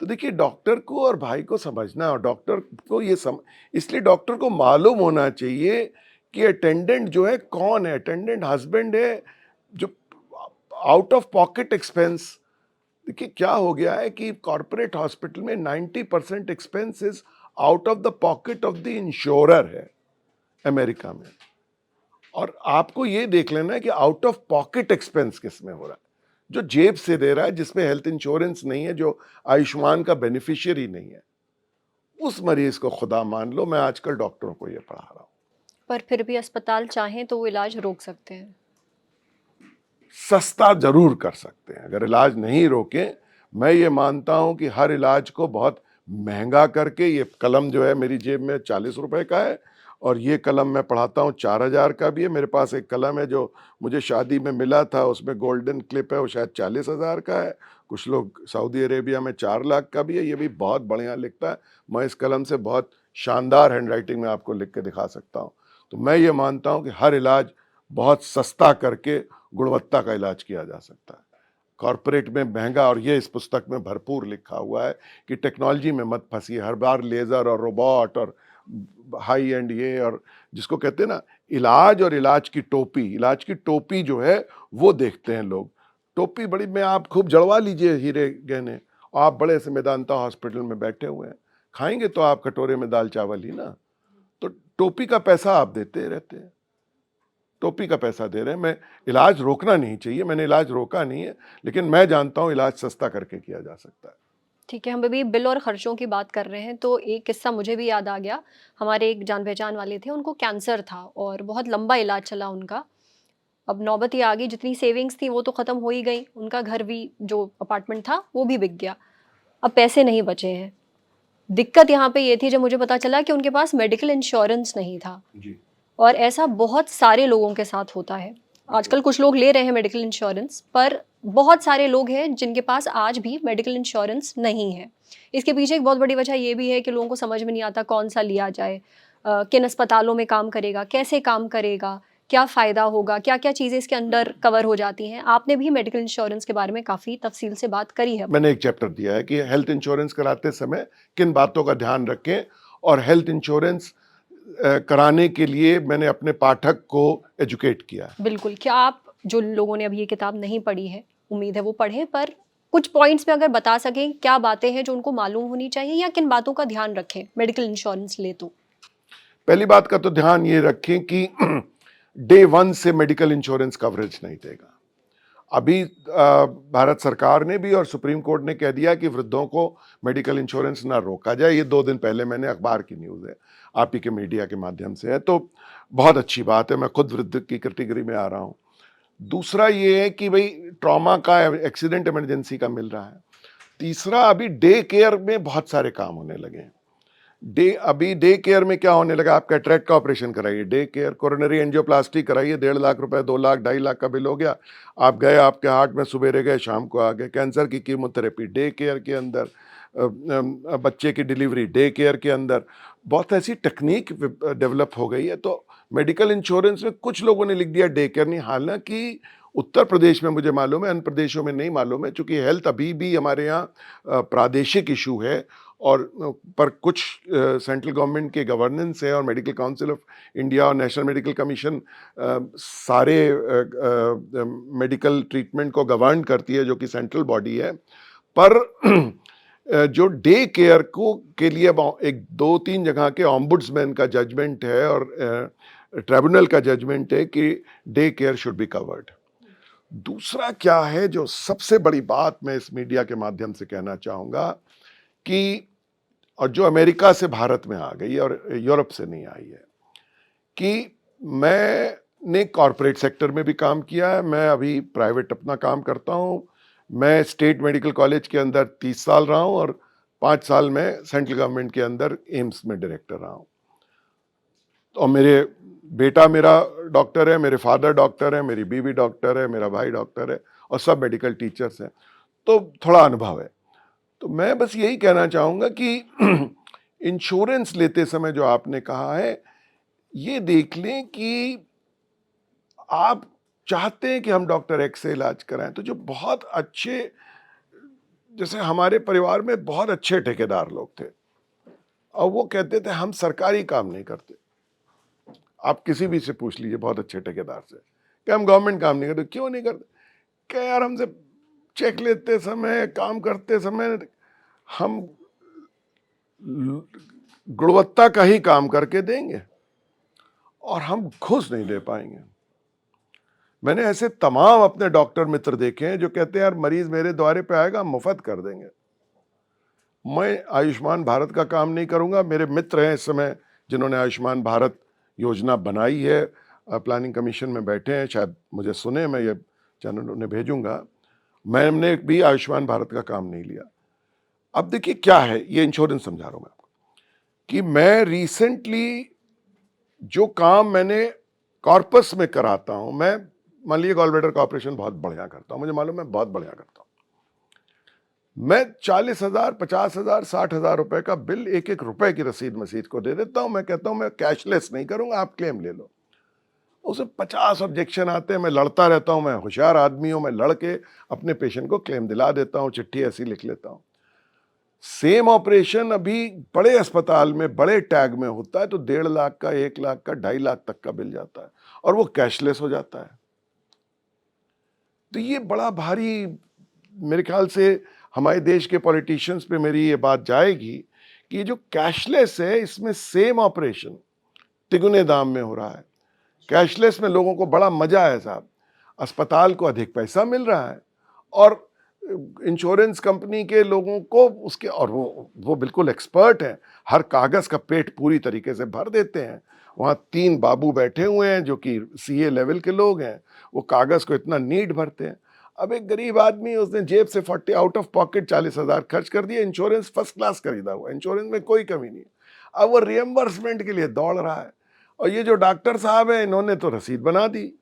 तो देखिए, डॉक्टर को और भाई को समझना, और डॉक्टर को ये इसलिए डॉक्टर को मालूम होना चाहिए कि अटेंडेंट जो है कौन है। अटेंडेंट हस्बैंड है जो आउट ऑफ पॉकेट एक्सपेंस। देखिए क्या हो गया है कि कॉर्पोरेट हॉस्पिटल में 90% expenses out of the pocket of the insurer है अमेरिका में। और आपको ये देख लेना है कि आउट ऑफ पॉकेट एक्सपेंस किस में हो रहा है, जो जेब से दे रहा है, जिसमें हेल्थ इंश्योरेंस नहीं है, जो आयुष्मान का बेनिफिशियरी नहीं है, उस मरीज को खुदा मान लो। मैं आजकल डॉक्टरों को ये पढ़ा रहा हूं। पर फिर भी अस्पताल चाहें तो वो इलाज रोक सकते हैं। सस्ता जरूर कर सकते हैं, अगर इलाज नहीं रोके। मैं ये मानता हूं कि हर इलाज को बहुत महंगा करके, ये कलम जो है मेरी जेब में 40 रुपए का है, और ये कलम मैं पढ़ाता हूँ 4000 का भी है। मेरे पास एक कलम है जो मुझे शादी में मिला था, उसमें गोल्डन क्लिप है, वो शायद 40,000 का है। कुछ लोग सऊदी अरेबिया में 4 लाख का भी है, ये भी बहुत बढ़िया लिखता है। मैं इस कलम से बहुत शानदार हैंड राइटिंग में आपको लिख के दिखा सकता हूँ। तो मैं ये मानता हूँ कि हर इलाज बहुत सस्ता करके गुणवत्ता का इलाज किया जा सकता है। कॉर्पोरेट में महंगा, और ये इस पुस्तक में भरपूर लिखा हुआ है कि टेक्नोलॉजी में मत फंसिए। हर बार लेज़र और रोबोट और हाई एंड ये, और जिसको कहते हैं ना इलाज और इलाज की टोपी, इलाज की टोपी जो है वो देखते हैं लोग। टोपी बड़ी में आप खूब जड़वा लीजिए हीरे गहने, आप बड़े से मेदांता हॉस्पिटल में बैठे हुए हैं, खाएंगे तो आप कटोरे में दाल चावल ही ना। तो टोपी का पैसा आप देते रहते हैं, टोपी का पैसा दे रहे हैं। मैं इलाज रोकना नहीं चाहिए, मैंने इलाज रोका नहीं है, लेकिन मैं जानता हूँ इलाज सस्ता करके किया जा सकता है। ठीक है, हम अभी बिल और खर्चों की बात कर रहे हैं तो एक किस्सा मुझे भी याद आ गया। हमारे एक जान पहचान वाले थे, उनको कैंसर था और बहुत लंबा इलाज चला उनका। अब नौबत ये आ गई, जितनी सेविंग्स थी वो तो ख़त्म हो ही गई, उनका घर भी, जो अपार्टमेंट था वो भी बिक गया। अब पैसे नहीं बचे हैं। दिक्कत यहाँ पे ये थी, जब मुझे पता चला कि उनके पास मेडिकल इंश्योरेंस नहीं था। जी। और ऐसा बहुत सारे लोगों के साथ होता है। आजकल कुछ लोग ले रहे हैं मेडिकल इंश्योरेंस, पर बहुत सारे लोग हैं जिनके पास आज भी मेडिकल इंश्योरेंस नहीं है। इसके पीछे एक बहुत बड़ी वजह ये भी है कि लोगों को समझ में नहीं आता कौन सा लिया जाए, किन अस्पतालों में काम करेगा, कैसे काम करेगा, क्या फ़ायदा होगा, क्या क्या चीज़ें इसके अंदर कवर हो जाती हैं। आपने भी मेडिकल इंश्योरेंस के बारे में काफ़ी तफसील से बात करी है। मैंने एक चैप्टर दिया है कि हेल्थ इंश्योरेंस कराते समय किन बातों का ध्यान रखें, और हेल्थ इंश्योरेंस कराने के लिए मैंने अपने पाठक को एजुकेट किया। बिल्कुल। क्या आप, जो लोगों ने अभी ये किताब नहीं पढ़ी है, उम्मीद है वो पढ़ें, पर कुछ पॉइंट्स में अगर बता सकें क्या बातें हैं जो उनको मालूम होनी चाहिए या किन बातों का ध्यान रखें मेडिकल इंश्योरेंस ले तो? पहली बात का तो ध्यान ये रखें कि डे 1 से मेडिकल इंश्योरेंस कवरेज नहीं देगा। अभी भारत सरकार ने भी और सुप्रीम कोर्ट ने कह दिया कि वृद्धों को मेडिकल इंश्योरेंस ना रोका जाए। ये 2 दिन पहले मैंने अखबार की न्यूज़ है, आप ही के मीडिया के माध्यम से है, तो बहुत अच्छी बात है। मैं खुद वृद्ध की कैटेगरी में आ रहा हूँ। दूसरा ये है कि भाई ट्रॉमा का, एक्सीडेंट इमरजेंसी का मिल रहा है। तीसरा, अभी डे केयर में बहुत सारे काम होने लगे हैं। अभी डे केयर में क्या होने लगा, आप कैटरेक्ट का ऑपरेशन कराइए, डे केयर, कोरोनरी एंजियोप्लास्टी कराइए, 1.5 लाख रुपए, 2 लाख, 2.5 लाख का बिल हो गया। आप गए, आपके हार्ट में सवेरे गए, शाम को आ गए। कैंसर की कीमोथेरेपी डे केयर के अंदर, बच्चे की डिलीवरी डे केयर के अंदर। बहुत ऐसी टेक्निक डेवलप हो गई है। तो मेडिकल इंश्योरेंस में कुछ लोगों ने लिख दिया डे केयर नहीं, हालांकि उत्तर प्रदेश में मुझे मालूम है, अन्य प्रदेशों में नहीं मालूम है, चूंकि हेल्थ अभी भी हमारे यहाँ प्रादेशिक इशू है। और पर कुछ सेंट्रल गवर्नमेंट के गवर्नेंस है, और मेडिकल काउंसिल ऑफ इंडिया और नेशनल मेडिकल कमीशन सारे मेडिकल ट्रीटमेंट को गवर्न करती है, जो कि सेंट्रल बॉडी है। पर जो डे केयर को के लिए एक 2-3 जगह के ऑम्बुड्समैन का जजमेंट है और ट्रिब्यूनल का जजमेंट है कि day care should be covered. दूसरा क्या है, जो सबसे बड़ी बात मैं इस मीडिया के माध्यम से कहना चाहूँगा, कि और जो अमेरिका से भारत में आ गई है और यूरोप से नहीं आई है, कि मैंने कॉरपोरेट सेक्टर में भी काम किया है, मैं अभी प्राइवेट अपना काम करता हूँ। मैं स्टेट मेडिकल कॉलेज के अंदर 30 साल रहा हूँ और 5 साल में सेंट्रल गवर्नमेंट के अंदर एम्स में डायरेक्टर रहा हूँ। और मेरे बेटा मेरा डॉक्टर है, मेरे फादर डॉक्टर है, मेरी बीवी डॉक्टर है, मेरा भाई डॉक्टर है, और सब मेडिकल टीचर्स हैं, तो थोड़ा अनुभव है। तो मैं बस यही कहना चाहूँगा कि इंश्योरेंस लेते समय जो आपने कहा है, ये देख लें कि आप चाहते हैं कि हम डॉक्टर एक्स से इलाज कराएं, तो जो बहुत अच्छे, जैसे हमारे परिवार में बहुत अच्छे ठेकेदार लोग थे, और वो कहते थे हम सरकारी काम नहीं करते। आप किसी भी से पूछ लीजिए बहुत अच्छे ठेकेदार से कि हम गवर्नमेंट काम नहीं करते। क्यों नहीं करते? क्या यार, हमसे चेक लेते समय, काम करते समय हम गुणवत्ता का ही काम करके देंगे और हम घूस नहीं दे पाएंगे। मैंने ऐसे तमाम अपने डॉक्टर मित्र देखे हैं जो कहते हैं यार मरीज मेरे द्वारे पे आएगा, मुफ्त कर देंगे, मैं आयुष्मान भारत का काम नहीं करूंगा। मेरे मित्र हैं इस समय जिन्होंने आयुष्मान भारत योजना बनाई है, प्लानिंग कमीशन में बैठे हैं, शायद मुझे सुने, मैं ये चैनल उन्हें भेजूंगा। मैंने भी आयुष्मान भारत का काम नहीं लिया। अब देखिए क्या है, ये इंश्योरेंस समझा रहा हूं मैं आपको, कि मैं रिसेंटली जो काम मैंने कॉर्पस में कराता हूं, मैं मान लीजिए गॉलब्लैडर का ऑपरेशन बहुत बढ़िया करता हूं, मुझे मालूम है बहुत बढ़िया करता हूं, मैं 40,000, 50,000, 60,000 रुपए का बिल एक एक रुपए की रसीद मसीद को दे देता हूं। मैं कहता हूं मैं कैशलेस नहीं करूंगा, आप क्लेम ले लो। उसे 50 ऑब्जेक्शन आते हैं, मैं लड़ता रहता हूं, मैं होशियार आदमी हूं, मैं लड़ के अपने पेशेंट को क्लेम दिला देता हूं, चिट्ठी ऐसी लिख लेता हूं। सेम ऑपरेशन अभी बड़े अस्पताल में बड़े टैग में होता है तो 1.5 लाख का, 1 लाख का, 2.5 लाख तक का बिल जाता है, और वो कैशलेस हो जाता है। तो ये बड़ा भारी, मेरे ख्याल से हमारे देश के पॉलिटिशियंस पे मेरी ये बात जाएगी कि जो कैशलेस है, इसमें सेम ऑपरेशन तिगुने दाम में हो रहा है। कैशलेस में लोगों को बड़ा मजा है साहब, अस्पताल को अधिक पैसा मिल रहा है और इंश्योरेंस कंपनी के लोगों को उसके, और वो बिल्कुल एक्सपर्ट हैं, हर कागज का पेट पूरी तरीके से भर देते हैं। वहाँ 3 बाबू बैठे हुए हैं जो कि सीए लेवल के लोग हैं, वो कागज को इतना नीट भरते हैं। अब एक गरीब आदमी, उसने जेब से 40 आउट ऑफ पॉकेट 40,000 खर्च कर दिया, इंश्योरेंस फर्स्ट क्लास खरीदा हुआ, इंश्योरेंस में कोई कमी नहीं है। अब वो रियम्बर्समेंट के लिए दौड़ रहा है। और ये जो डॉक्टर साहब हैं, इन्होंने तो रसीद बना दी,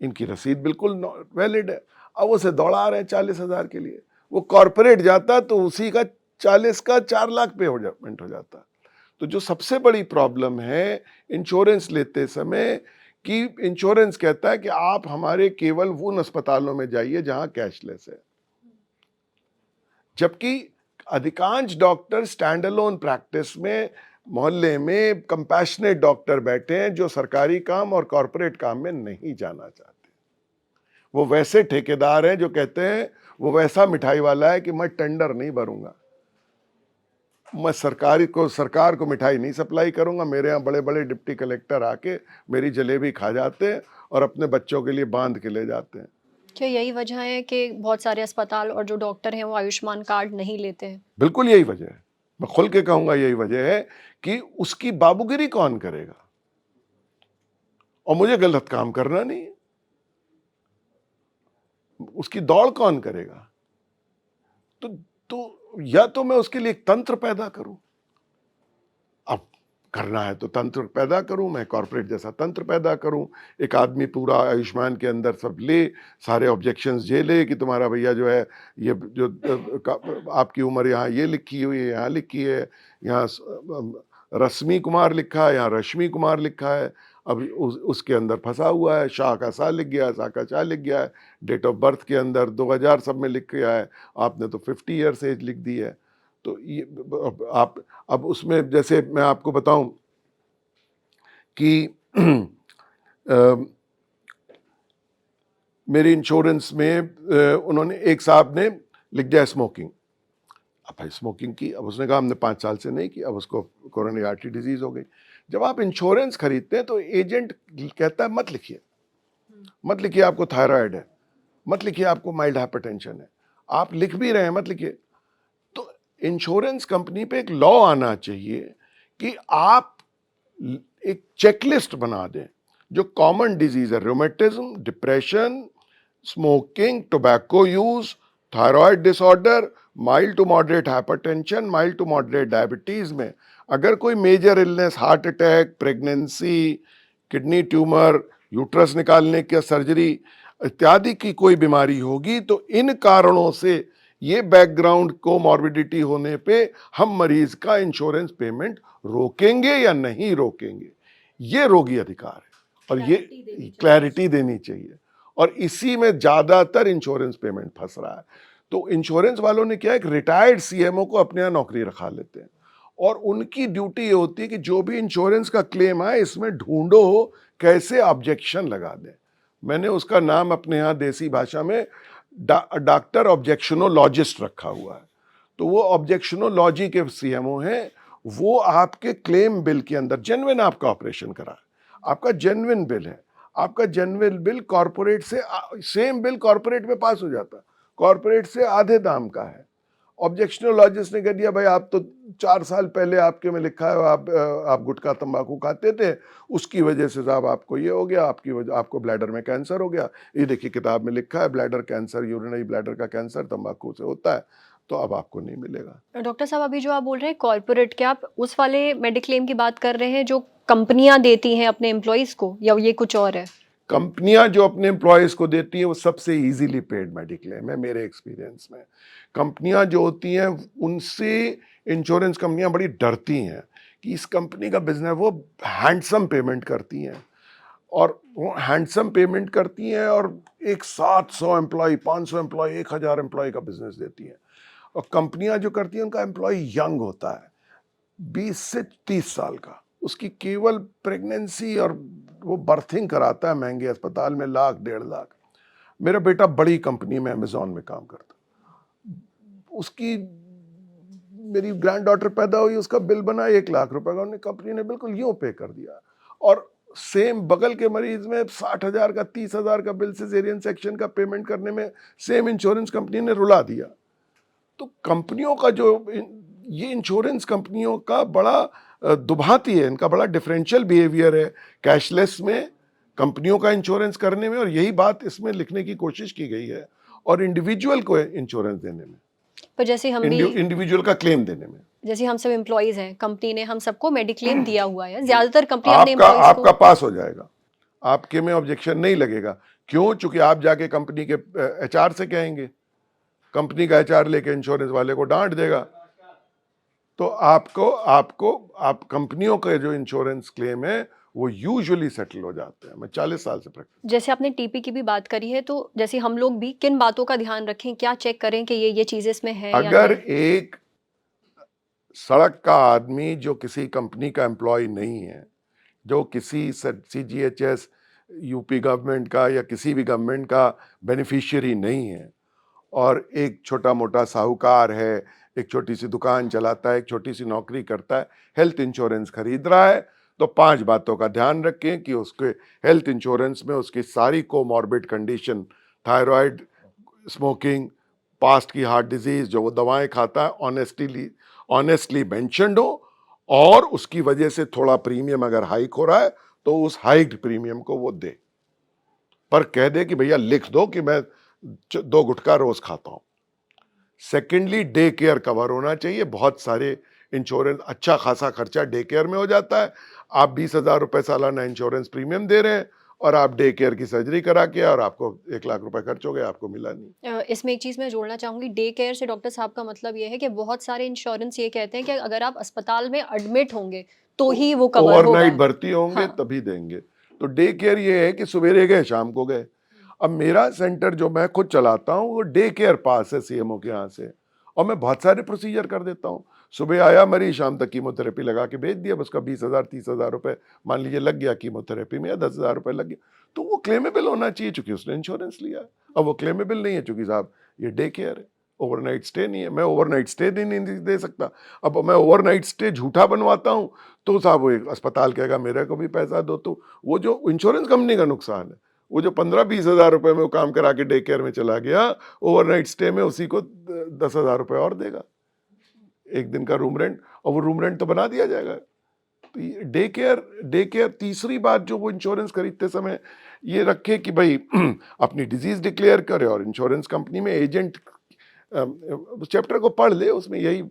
इनकी रसीद बिल्कुल वैलिड है। अब उसे दौड़ा रहे हैं 40,000 के लिए। वो कॉर्पोरेट जाता तो उसी का 40 का 4 लाख पेमेंट हो जाता। तो जो सबसे बड़ी प्रॉब्लम है इंश्योरेंस लेते समय कि इंश्योरेंस कहता है कि आप हमारे केवल उन अस्पतालों में जाइए जहां कैशलेस है, जबकि अधिकांश डॉक्टर स्टैंड अलोन प्रैक्टिस में मोहल्ले में कंपैशनेट डॉक्टर बैठे हैं जो सरकारी काम और कॉर्पोरेट काम में नहीं जाना चाहते। वो वैसे ठेकेदार हैं जो कहते हैं, वो वैसा मिठाई वाला है कि मैं टेंडर नहीं भरूंगा, मैं सरकार को मिठाई नहीं सप्लाई करूंगा। मेरे यहाँ बड़े बड़े डिप्टी कलेक्टर आके मेरी जलेबी खा जाते हैं और अपने बच्चों के लिए बांध के ले जाते हैं। क्या यही वजह है कि बहुत सारे अस्पताल और जो डॉक्टर हैं वो आयुष्मान कार्ड नहीं लेते हैं? बिल्कुल यही वजह है, मैं खुल के कहूंगा यही वजह है कि उसकी बाबूगिरी कौन करेगा, और मुझे गलत काम करना नहीं है, उसकी दौड़ कौन करेगा। तो या तो मैं उसके लिए एक तंत्र पैदा करूं, अब करना है तो तंत्र पैदा करूं, मैं कॉर्पोरेट जैसा तंत्र पैदा करूं। एक आदमी पूरा आयुष्मान के अंदर सब ले, सारे ऑब्जेक्शंस ये ले कि तुम्हारा भैया जो है, ये जो आपकी उम्र यहाँ ये लिखी हुई है, यहाँ लिखी है, यहाँ रश्मि कुमार लिखा है, यहाँ रश्मि कुमार लिखा है, अब उसके अंदर फंसा हुआ है, शाह का शाह लिख गया है, शाह का शाह लिख गया है, डेट ऑफ बर्थ के अंदर 2000 सब में लिख गया है, आपने तो 50 ईयर्स एज लिख दी है। तो ये आप अब उसमें, जैसे मैं आपको बताऊं कि मेरी इंश्योरेंस में उन्होंने, एक साहब ने लिख दिया स्मोकिंग। अब भाई स्मोकिंग की, अब उसने कहा हमने 5 साल से नहीं की, अब उसको कोरोनरी आर्टरी डिजीज हो गई। जब आप इंश्योरेंस खरीदते हैं तो एजेंट कहता है मत लिखिए, मत लिखिए आपको थायराइड है, मत लिखिए आपको माइल्ड हाइपरटेंशन है, आप लिख भी रहे हैं मत लिखिए। तो इंश्योरेंस कंपनी पे एक लॉ आना चाहिए कि आप एक चेकलिस्ट बना दें जो कॉमन डिजीज है, rheumatism, depression, smoking, tobacco use, thyroid disorder, mild to moderate hypertension, mild to moderate diabetes में अगर कोई major illness, heart attack, pregnancy, kidney tumour, uterus निकालने की सर्जरी इत्यादि की कोई बीमारी होगी, तो इन कारणों से ये बैकग्राउंड को मॉर्बिडिटी होने पे हम मरीज का इंश्योरेंस पेमेंट रोकेंगे या नहीं रोकेंगे, ये रोगी अधिकार है और ये क्लैरिटी देनी चाहिए। और इसी में ज्यादातर इंश्योरेंस पेमेंट फंस रहा है। तो इंश्योरेंस वालों ने क्या है, एक रिटायर्ड सीएमओ को अपने यहाँ नौकरी रखा लेते हैं और उनकी ड्यूटी ये होती है कि जो भी इंश्योरेंस का क्लेम आए इसमें ढूंढो कैसे ऑब्जेक्शन लगा दें। मैंने उसका नाम अपने यहाँ देसी भाषा में डॉक्टर ऑब्जेक्शनोलॉजिस्ट रखा हुआ है। तो वो ऑब्जेक्शनोलॉजी के सीएमओ हैं, वो आपके क्लेम बिल के अंदर जेन्युइन आपका ऑपरेशन करा, आपका जेन्युइन बिल है, आपका जेन्युइन बिल कॉर्पोरेट से, सेम बिल कॉर्पोरेट में पास हो जाता, कॉर्पोरेट से आधे दाम का है। ऑब्जेक्शनोलॉजिस्ट ने कह दिया भाई आप तो 4 साल पहले आपके में लिखा है आप गुटखा तंबाकू खाते थे, उसकी वजह से साहब आपको ये हो गया, आपकी वजह आपको ब्लैडर में कैंसर हो गया, ये देखिए किताब में लिखा है ब्लैडर कैंसर, यूरिनरी ब्लैडर का कैंसर तंबाकू से होता है, तो अब आपको नहीं मिलेगा। डॉक्टर साहब, अभी जो आप बोल रहे हैं कॉर्पोरेट, क्या आप उस वाले मेडिक्लेम की बात कर रहे हैं जो कंपनियां देती हैं अपने एम्प्लॉयज को, या ये कुछ और है? कंपनियां जो अपने एम्प्लॉयज को देती हैं वो सबसे इजीली पेड मेडिक्लेम है मेरे एक्सपीरियंस में। कंपनियां जो होती हैं उनसे इंश्योरेंस कंपनियां बड़ी डरती हैं कि इस कंपनी का बिजनेस, वो हैंडसम पेमेंट करती हैं और वो हैंडसम पेमेंट करती हैं और एक 700 एम्प्लॉय, 500 एम्प्लॉय, 1000 एम्प्लॉय का बिजनेस देती हैं। और कंपनियां जो करती हैं उनका एम्प्लॉय यंग होता है, 20 से 30 साल का, उसकी केवल प्रेगनेंसी और वो बर्थिंग कराता है महंगे अस्पताल में 1 लाख 1.5 लाख। मेरा बेटा बड़ी कंपनी में अमेजॉन में काम करता, उसकी मेरी ग्रैंड डॉटर पैदा हुई, उसका बिल बना 1 लाख रुपए का, उन्हें कंपनी ने बिल्कुल यूं पे कर दिया। और सेम बगल के मरीज में 60,000 का 30,000 का बिल सिजेरियन सेक्शन का पेमेंट करने में सेम इंश्योरेंस कंपनी ने रुला दिया। तो कंपनियों का जो ये इंश्योरेंस कंपनियों का बड़ा दुभाती है, इनका बड़ा डिफरेंशियल बिहेवियर है कैशलेस में कंपनियों का इंश्योरेंस करने में, और यही बात इसमें लिखने की कोशिश की गई है, और इंडिविजुअल को इंश्योरेंस देने में, पर जैसे हम भी इंडिविजुअल का क्लेम देने में। जैसे हम सब एम्प्लॉइज हैं, कंपनी ने हम सबको मेडिक्लेम दिया हुआ है, ज्यादातर कंपनी अपने आपका एम्प्लॉइज आपका को पास हो जाएगा, आपके में ऑब्जेक्शन नहीं लगेगा। क्यों? चूंकि आप जाके कंपनी के एचआर से कहेंगे, कंपनी का एचआर लेके इंश्योरेंस वाले को डांट देगा। तो आप कंपनियों के जो इंश्योरेंस क्लेम है वो यूजुअली सेटल हो जाते हैं। मैं 40 साल से प्रैक्टिस। जैसे आपने टीपी की भी बात करी है, तो जैसे हम लोग भी किन बातों का ध्यान रखें, क्या चेक करें कि ये चीजें इसमें हैं या अगर नहीं? एक सड़क का आदमी जो किसी कंपनी का एम्प्लॉय नहीं है, जो किसी CGHS यूपी गवर्नमेंट का या किसी भी गवर्नमेंट का बेनिफिशियरी नहीं है, और एक छोटा मोटा साहूकार है, एक छोटी सी दुकान चलाता है, एक छोटी सी नौकरी करता है, हेल्थ इंश्योरेंस खरीद रहा है, तो 5 बातों का ध्यान रखें कि उसके हेल्थ इंश्योरेंस में उसकी सारी comorbid condition, thyroid, smoking, past की हार्ट डिजीज, जो वो दवाएं खाता है, ऑनेस्टली मेंशन्ड हो, और उसकी वजह से थोड़ा प्रीमियम अगर हाइक हो रहा है तो उस हाइक्ड प्रीमियम को वो दे, पर कह दे कि भैया लिख दो कि मैं 2 गुटखा रोज खाता हूं। सेकेंडली, डे केयर कवर होना चाहिए। बहुत सारे इंश्योरेंस, अच्छा खासा खर्चा डे केयर में हो जाता है। आप 20,000 रुपए सालाना इंश्योरेंस प्रीमियम दे रहे हैं, और आप डे केयर की सर्जरी करा के और आपको 1 लाख रुपए खर्च हो गए, आपको मिला नहीं। इसमें एक चीज़ मैं जोड़ना चाहूँगी, डे केयर से डॉक्टर साहब का मतलब ये है कि बहुत सारे इंश्योरेंस ये कहते हैं कि अगर आप अस्पताल में एडमिट होंगे तो ही वो कवर होगा। ओवरनाइट भर्ती होंगे हाँ। तभी देंगे। तो डे केयर ये है कि सवेरे गए शाम को गए। अब मेरा सेंटर जो मैं खुद चलाता हूँ वो डे केयर पास है सीएमओ के यहाँ से, और मैं बहुत सारे प्रोसीजर कर देता हूँ। सुबह आया मरीज, शाम तक कीमोथेरेपी लगा के भेज दिया, उसका 20,000 30,000 रुपए मान लीजिए लग गया कीमोथेरेपी में, या 10,000 रुपए लग गया, तो वो क्लेमेबल होना चाहिए चूंकि उसने इंश्योरेंस लिया है। अब वो क्लेमेबल नहीं है चूंकि साहब ये डे केयर है, ओवरनाइट स्टे नहीं है, मैं ओवरनाइट स्टे नहीं दे सकता। अब मैं ओवरनाइट स्टे झूठा बनवाता हूँ तो साहब वो एक अस्पताल कहेगा मेरे को भी पैसा दो। तो वो जो इंश्योरेंस कंपनी का नुकसान है, वो जो 15-20 हजार रुपए में वो काम करा के डे केयर में चला गया, ओवरनाइट स्टे में उसी को 10,000 रुपए और देगा, 1 दिन का रूम रेंट, और वो रूम रेंट तो बना दिया जाएगा। तो डे केयर तीसरी बात जो वो इंश्योरेंस खरीदते समय ये रखे कि भाई अपनी डिजीज डिक्लेयर करे, और इंश्योरेंस कंपनी में एजेंट, चैप्टर को पढ़ ले, उसमें यही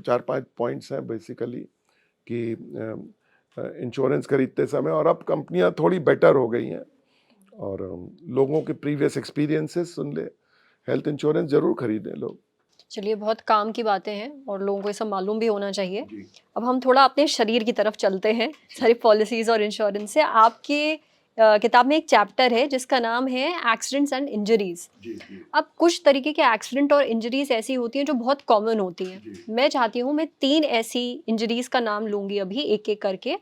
4-5 पॉइंट्स हैं बेसिकली कि इंश्योरेंस खरीदते समय। और अब कंपनियां थोड़ी बेटर हो गई हैं, और लोगों के प्रीवियस एक्सपीरियंसेस सुन ले, हेल्थ इंश्योरेंस जरूर खरीदें लोग। चलिए, बहुत काम की बातें हैं और लोगों को ये सब मालूम भी होना चाहिए। अब हम थोड़ा अपने शरीर की तरफ चलते हैं, सारी पॉलिसीज और इंश्योरेंस से। आपके किताब में एक चैप्टर है जिसका नाम है एक्सीडेंट्स एंड इंजरीज। अब कुछ तरीके के एक्सीडेंट और इंजरीज ऐसी होती हैं जो बहुत कॉमन होती हैं। मैं चाहती हूँ, मैं 3 ऐसी इंजरीज का नाम लूँगी अभी एक एक करके।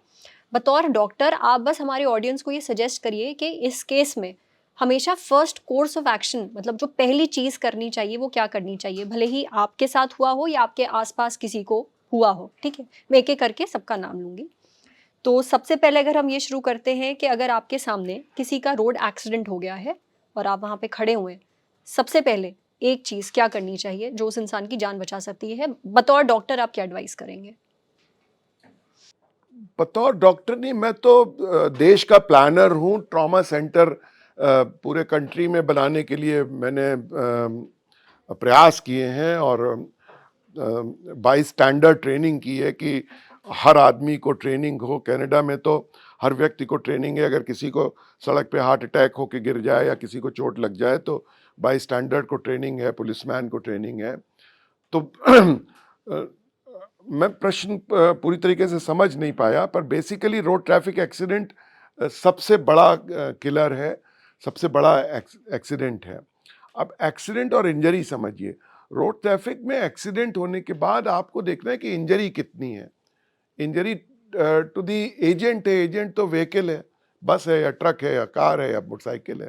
बतौर डॉक्टर आप बस हमारे ऑडियंस को ये सजेस्ट करिए कि इस केस में हमेशा फर्स्ट कोर्स ऑफ एक्शन, मतलब जो पहली चीज़ करनी चाहिए वो क्या करनी चाहिए, भले ही आपके साथ हुआ हो या आपके आसपास किसी को हुआ हो। ठीक है, मैं एक एक करके सबका नाम लूँगी। तो सबसे पहले अगर हम ये शुरू करते हैं कि अगर आपके सामने किसी का रोड एक्सीडेंट हो गया है और आप वहाँ पे खड़े हुए हैं, सबसे पहले एक चीज़ क्या करनी चाहिए जो उस इंसान की जान बचा सकती है? बतौर डॉक्टर आप क्या एडवाइस करेंगे? बतौर डॉक्टर नहीं, मैं तो देश का प्लानर हूँ। ट्रॉमा सेंटर पूरे कंट्री में बनाने के लिए मैंने प्रयास किए हैं, और बाई स्टैंडर्ड ट्रेनिंग की है कि हर आदमी को ट्रेनिंग हो। कनाडा में तो हर व्यक्ति को ट्रेनिंग है, अगर किसी को सड़क पे हार्ट अटैक होके गिर जाए या किसी को चोट लग जाए तो बाई स्टैंडर्ड को ट्रेनिंग है, पुलिसमैन को ट्रेनिंग है। तो मैं प्रश्न पूरी तरीके से समझ नहीं पाया, पर बेसिकली रोड ट्रैफिक एक्सीडेंट सबसे बड़ा किलर है, सबसे बड़ा एक्सीडेंट है। अब एक्सीडेंट और इंजरी समझिए। रोड ट्रैफिक में एक्सीडेंट होने के बाद आपको देखना है कि इंजरी कितनी है। इंजरी टू दी एजेंट है, एजेंट तो व्हीकल है, बस है या ट्रक है या कार है या मोटरसाइकिल है।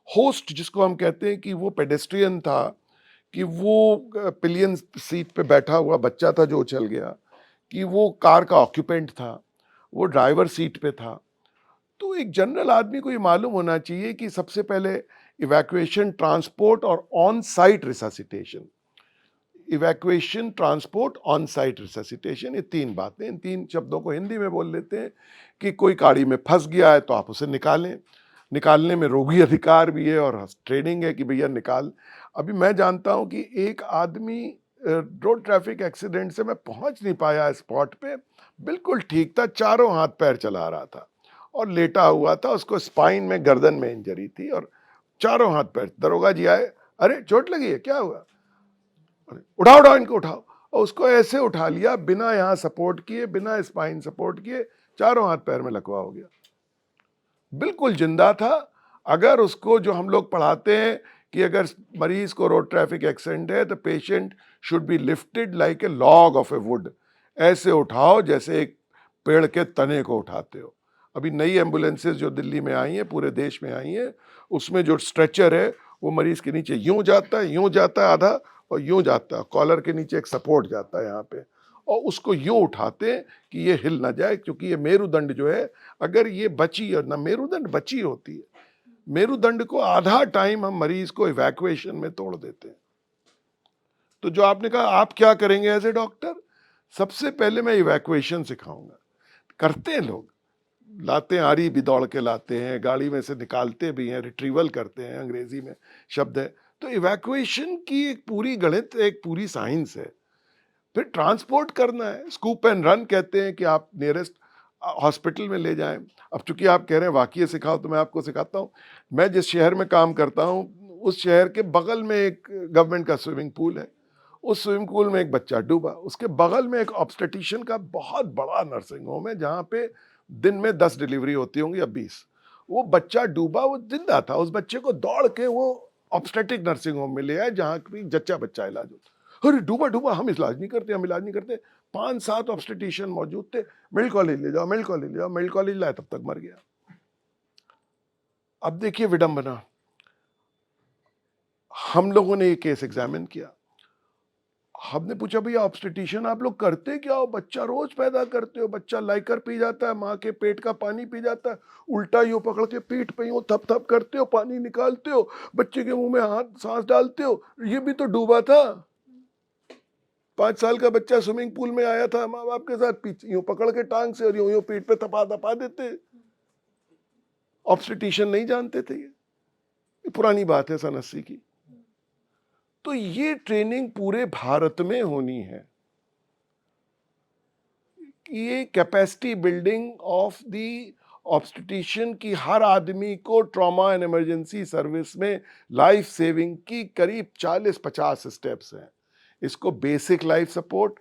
होस्ट जिसको हम कहते हैं कि वो पेडेस्ट्रियन था, कि वो पिलियन सीट पे बैठा हुआ बच्चा था जो उछल गया, कि वो कार का ऑक्यूपेंट था, वो ड्राइवर सीट पे था, तो एक जनरल आदमी को ये मालूम होना चाहिए कि सबसे पहले इवैक्यूएशन, ट्रांसपोर्ट और on site resuscitation, evacuation, transport, on site resuscitation, ये तीन बातें, इन तीन शब्दों को हिंदी में बोल लेते हैं कि कोई गाड़ी में फंस गया है तो आप उसे निकालें, निकालने में रोगी अधिकार भी है और ट्रेनिंग है कि भैया निकाल। अभी मैं जानता हूं कि एक आदमी रोड ट्रैफिक एक्सीडेंट से मैं पहुंच नहीं पाया स्पॉट पे, बिल्कुल ठीक था, चारों हाथ पैर चला रहा था और लेटा हुआ था, उसको स्पाइन में, गर्दन में इंजरी थी और चारों हाथ पैर। दरोगा जी आए, अरे चोट लगी है, क्या हुआ? उठाओ उठाओ इनको उठाओ, और उसको ऐसे उठा लिया बिना यहाँ सपोर्ट किए, बिना स्पाइन सपोर्ट किए, चारों हाथ पैर में लकवा हो गया, बिल्कुल जिंदा था। अगर उसको, जो हम लोग पढ़ाते हैं कि अगर मरीज को रोड ट्रैफिक एक्सीडेंट है तो patient should be lifted like a log of A would, ऐसे उठाओ जैसे एक पेड़ के तने को उठाते हो। अभी नई एम्बुलेंसेज जो दिल्ली में आई हैं, पूरे देश में आई हैं, उसमें जो स्ट्रेचर है वो मरीज के नीचे यूं जाता है, यूं जाता है आधा, और यूं जाता है, कॉलर के नीचे एक सपोर्ट जाता है यहाँ पे, और उसको यूं उठाते हैं कि ये हिल ना जाए, क्योंकि ये मेरुदंड जो है, अगर ये बची, और ना मेरुदंड बची होती है, मेरुदंड को आधा टाइम हम मरीज को इवैक्यूएशन में तोड़ देते हैं। तो जो आपने कहा आप क्या करेंगे एज ए डॉक्टर, सबसे पहले मैं इवैक्यूएशन सिखाऊंगा। करते हैं लोग, लाते हैं, आरी भी दौड़ के लाते हैं, गाड़ी में से निकालते भी हैं, रिट्रीवल करते हैं, अंग्रेजी में शब्द है। तो इवैक्यूएशन की एक पूरी गणित, एक पूरी साइंस है। फिर ट्रांसपोर्ट करना है, स्कूप एंड रन कहते हैं कि आप नियरेस्ट हॉस्पिटल में ले जाएं। अब चूंकि आप कह रहे हैं वाकई सिखाओ, तो मैं आपको सिखाता हूँ। मैं जिस शहर में काम करता हूँ, उस शहर के बगल में एक गवर्नमेंट का स्विमिंग पूल है। उस स्विमिंग पूल में एक बच्चा डूबा, उसके बगल में एक ऑब्स्टेटिशियन का बहुत बड़ा नर्सिंग होम है, जहाँ पे दिन में 10 डिलीवरी होती होंगी या 20। वो बच्चा डूबा, वो जिंदा था, उस बच्चे को दौड़ के वो ऑब्स्टेटिक नर्सिंग होम में ले आए, जहाँ भी जच्चा बच्चा इलाज होता। अरे डूबा डूबा, हम इलाज नहीं करते, हम इलाज नहीं करते। 5-7 ऑब्स्टेटिशियन मौजूद थे, मेडिकल कॉलेज ले जाओ, मेडिकल कॉलेज ले जाओ, मेडिकल कॉलेज लाए, तब तक मर गया। अब देखिए विडंबना, हम लोगों ने ये केस एग्जामिन किया, हमने पूछा भैया ऑब्स्टेटिशियन आप लोग करते क्या हो? बच्चा रोज पैदा करते हो, बच्चा लाइकर पी जाता है, माँ के पेट का पानी पी जाता है, उल्टा यूं पकड़ के पीठ पे यूं थप थप करते हो, पानी निकालते हो, बच्चे के मुंह में हाथ सांस डालते हो, ये भी तो डूबा था। 5 साल का बच्चा स्विमिंग पूल में आया था माँ बाप के साथ, पीछे यूं पकड़ के टांग से और यूं यूं पीठ पे थपा थपा देते। ऑब्स्टेटिशियन नहीं जानते थे, ये पुरानी बात है सन 80 की। तो ये ट्रेनिंग पूरे भारत में होनी है। ये capacity building of the obstetrician की, हर आदमी को ट्रॉमा एंड इमरजेंसी सर्विस में लाइफ सेविंग की करीब 40-50 स्टेप्स हैं। इसको बेसिक लाइफ सपोर्ट,